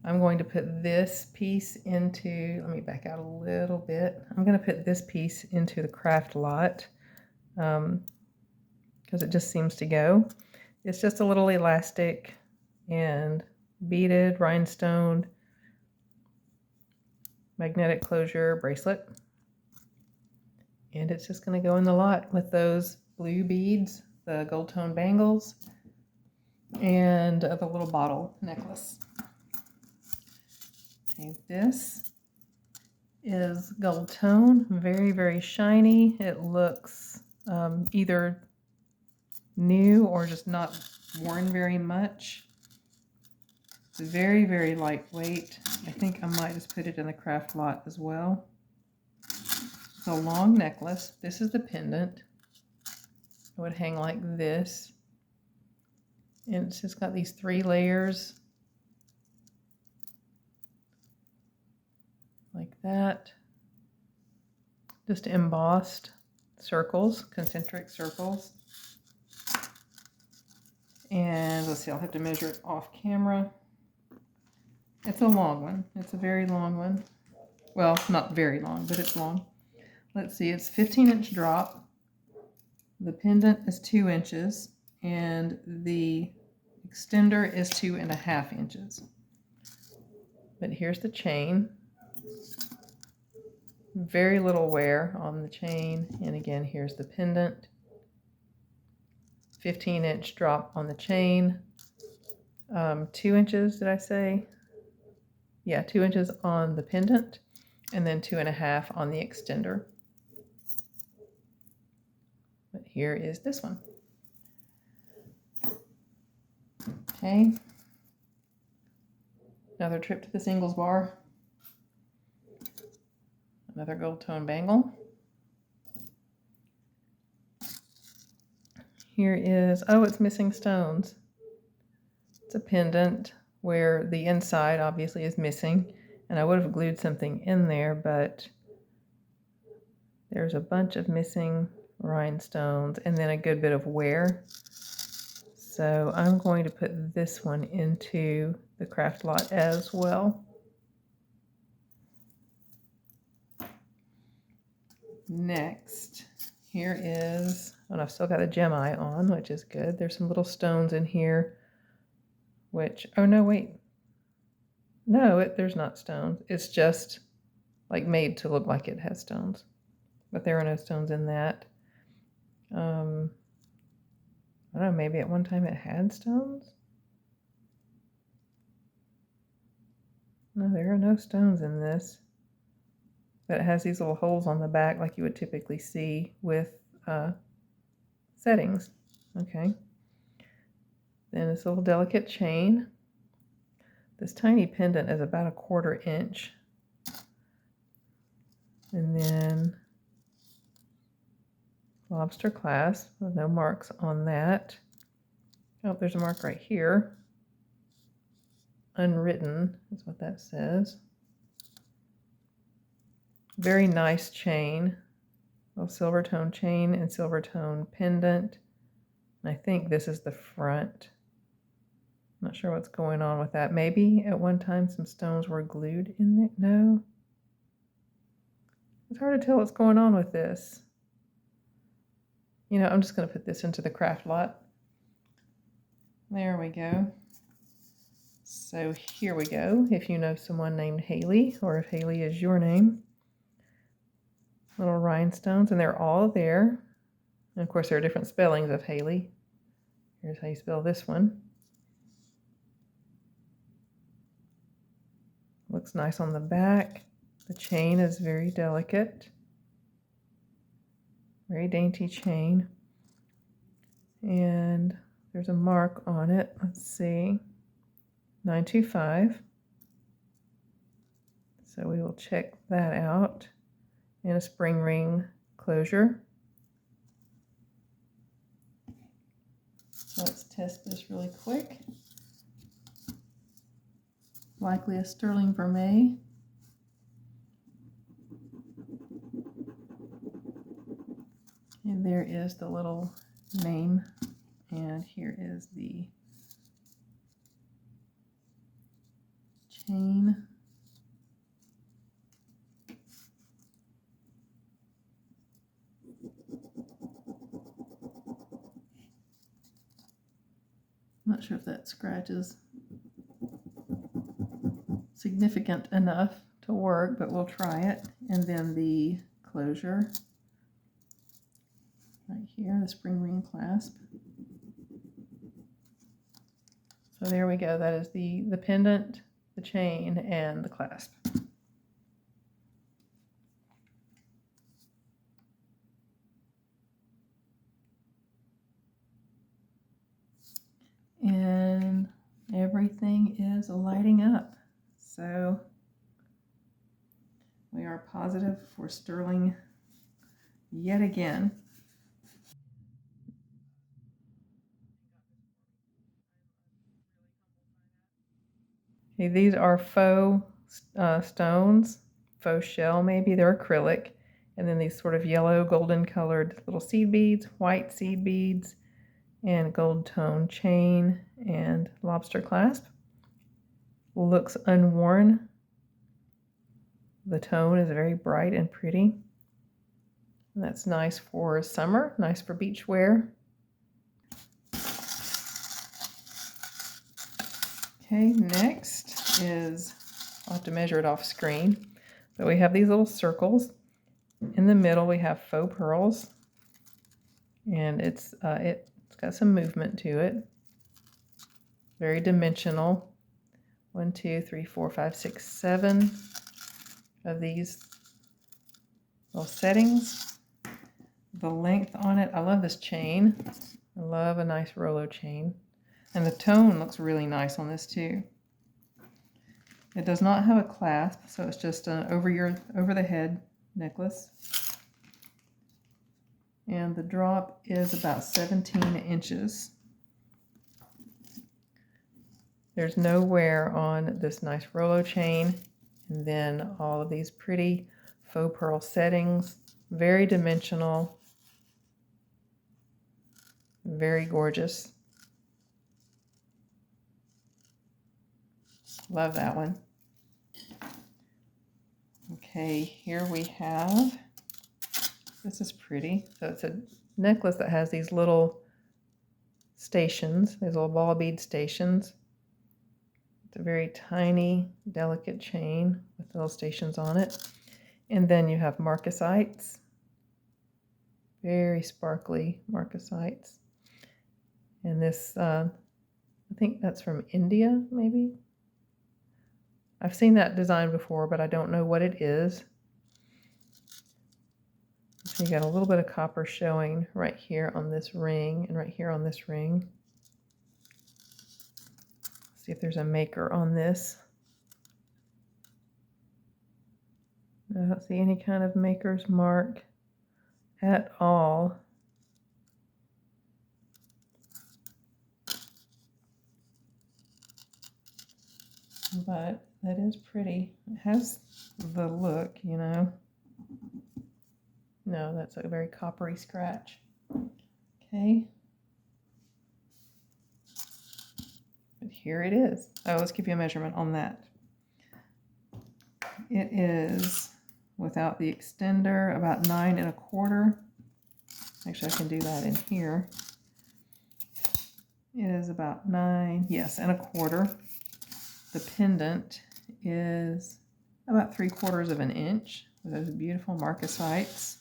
I'm going to put this piece into, let me back out a little bit. I'm going to put this piece into the craft lot because it just seems to go. It's just a little elastic and beaded, rhinestoned, magnetic closure bracelet. And it's just going to go in the lot with those blue beads, the gold tone bangles, and the little bottle necklace. Okay, this is gold tone, very, very shiny. It looks either new or just not worn very much. It's very, very lightweight. I think I might just put it in the craft lot as well. It's a long necklace. This is the pendant. It would hang like this. And it's just got these 3 layers. Like that. Just embossed circles, concentric circles. And let's see, I'll have to measure it off camera. It's a long one. It's a very long one. Well, not very long, but it's long. Let's see, it's 15-inch drop. The pendant is 2 inches, and the extender is 2.5 inches. But here's the chain. Very little wear on the chain. And again, here's the pendant. 15-inch drop on the chain. 2 inches, did I say? Yeah, 2 inches on the pendant, and then 2.5 on the extender. But here is this one. Okay. Another trip to the singles bar. Another gold tone bangle. Here is, oh, it's missing stones. It's a pendant where the inside obviously is missing, and I would have glued something in there, but there's a bunch of missing rhinestones and then a good bit of wear. So I'm going to put this one into the craft lot as well. Next, here is, and I've still got a gem eye on, which is good. There's some little stones in here, which, oh no, wait. No, there's not stones. It's just like made to look like it has stones, but there are no stones in that. I don't know, maybe at one time it had stones? No, there are no stones in this. But it has these little holes on the back like you would typically see with settings. Okay. Then this little delicate chain. This tiny pendant is about 1/4 inch. And then lobster clasp with no marks on that. Oh, there's a mark right here. Unwritten is what that says. Very nice chain, a little silver tone chain and silver tone pendant. And I think this is the front. I'm not sure what's going on with that. Maybe at one time some stones were glued in there. No. It's hard to tell what's going on with this. You know, I'm just going to put this into the craft lot. There we go. So here we go. If you know someone named Haley, or if Haley is your name. Little rhinestones, and they're all there. And of course, there are different spellings of Haley. Here's how you spell this one. Looks nice on the back. The chain is very delicate. Very dainty chain. And there's a mark on it. Let's see. 925. So we will check that out. And a spring ring closure. Let's test this really quick. likely a sterling vermeil. And there is the little name, and here is the chain. I'm not sure if that scratch is significant enough to work, but we'll try it. And then the closure right here, the spring ring clasp. So there we go. That is the pendant, the chain, and the clasp. And everything is lighting up. So we are positive for sterling yet again. Okay, these are faux stones, faux shell maybe. They're acrylic. And then these sort of yellow golden colored little seed beads, white seed beads, and gold tone chain and lobster clasp. Looks unworn. The tone is very bright and pretty. And that's nice for summer, nice for beach wear. Okay, next is, I'll have to measure it off screen, but we have these little circles. In the middle we have faux pearls, and it's got some movement to it. Very dimensional. 1, 2, 3, 4, 5, 6, 7 of these little settings. The length on it, I love this chain. I love a nice Rolo chain. And the tone looks really nice on this too. It does not have a clasp, so it's just an over the head necklace. And the drop is about 17 inches. There's no wear on this nice Rolo chain. And then all of these pretty faux pearl settings. Very dimensional. Very gorgeous. Love that one. Okay, here we have, this is pretty. So it's a necklace that has these little stations, these little ball bead stations. It's a very tiny, delicate chain with little stations on it. And then you have marcasites, very sparkly marcasites. And this, I think that's from India, maybe? I've seen that design before, but I don't know what it is. So you got a little bit of copper showing right here on this ring and right here on this ring. See if there's a maker on this. I don't see any kind of maker's mark at all. But that is pretty. It has the look, you know. No, that's a very coppery scratch. Okay. But here it is. Oh, let's give you a measurement on that. It is, without the extender, about 9 1/4. Actually, I can do that in here. It is about 9, yes, 1/4. The pendant is about 3/4 of an inch with those beautiful marcasites.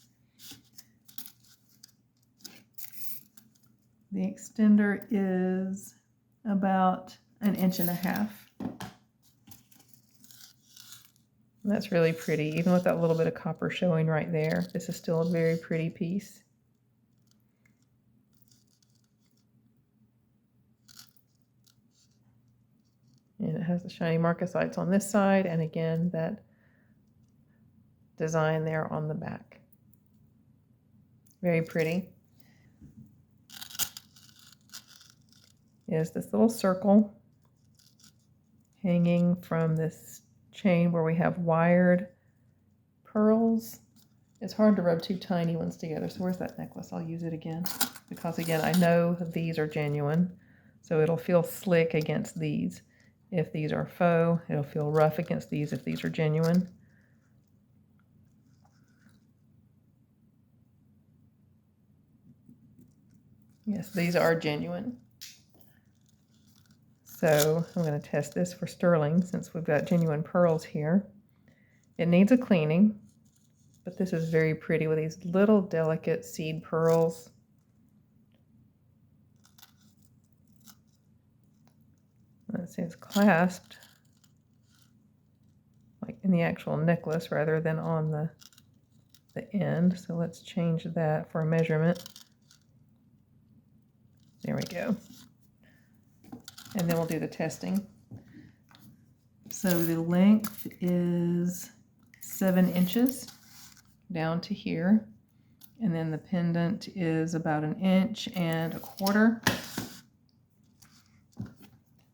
The extender is about 1.5 inches. That's really pretty, even with that little bit of copper showing right there. This is still a very pretty piece. And it has the shiny marcasites on this side, and again, that design there on the back. Very pretty. Is this little circle. hanging from this chain where we have wired pearls. It's hard to rub two tiny ones together. So where's that necklace? I'll use it again because again, I know these are genuine. So it'll feel slick against these. If these are faux, it'll feel rough against these if these are genuine. Yes, these are genuine. So I'm going to test this for sterling since we've got genuine pearls here. It needs a cleaning, but this is very pretty with these little delicate seed pearls. Let's see, it's clasped like in the actual necklace rather than on the end. So let's change that for a measurement. There we go. And then we'll do the testing. So the length is 7 inches down to here. And then the pendant is about 1.25 inches.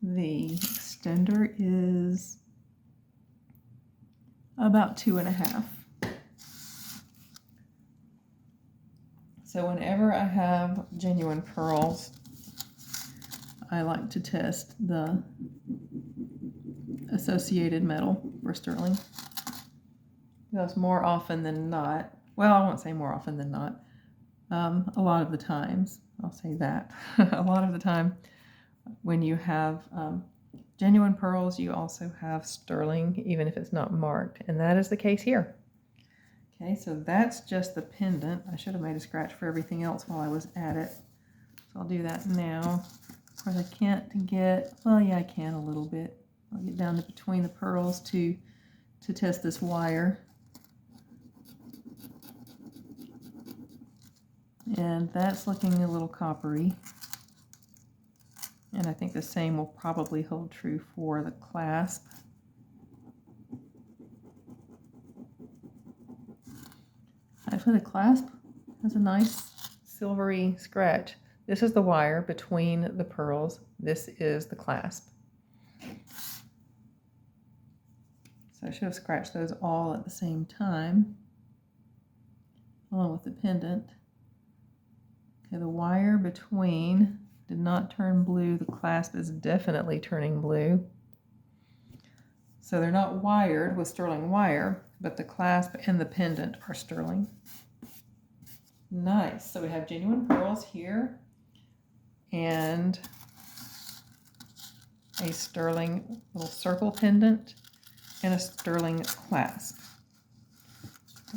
The extender is about 2.5. So whenever I have genuine pearls, I like to test the associated metal for sterling. Because more often than not, well, I won't say more often than not, a lot of the times, I'll say that, a lot of the time when you have genuine pearls, you also have sterling, even if it's not marked, and that is the case here. Okay, so that's just the pendant. I should have made a scratch for everything else while I was at it. So I'll do that now. Of course, I can't get, well, yeah, I can a little bit. I'll get down to between the pearls to test this wire. And that's looking a little coppery. And I think the same will probably hold true for the clasp. Actually, the clasp has a nice silvery scratch. This is the wire between the pearls. This is the clasp. So I should have scratched those all at the same time, along with the pendant. Okay, the wire between did not turn blue. The clasp is definitely turning blue. So they're not wired with sterling wire, but the clasp and the pendant are sterling. Nice. So we have genuine pearls here and a sterling little circle pendant and a sterling clasp.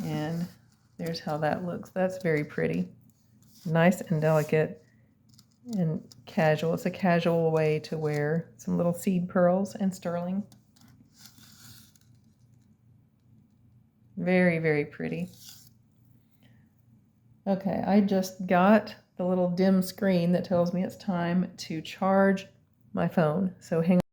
And there's how that looks. That's very pretty. Nice and delicate and casual. It's a casual way to wear some little seed pearls and sterling. Very, very pretty. Okay, I just got the little dim screen that tells me it's time to charge my phone. So hang on.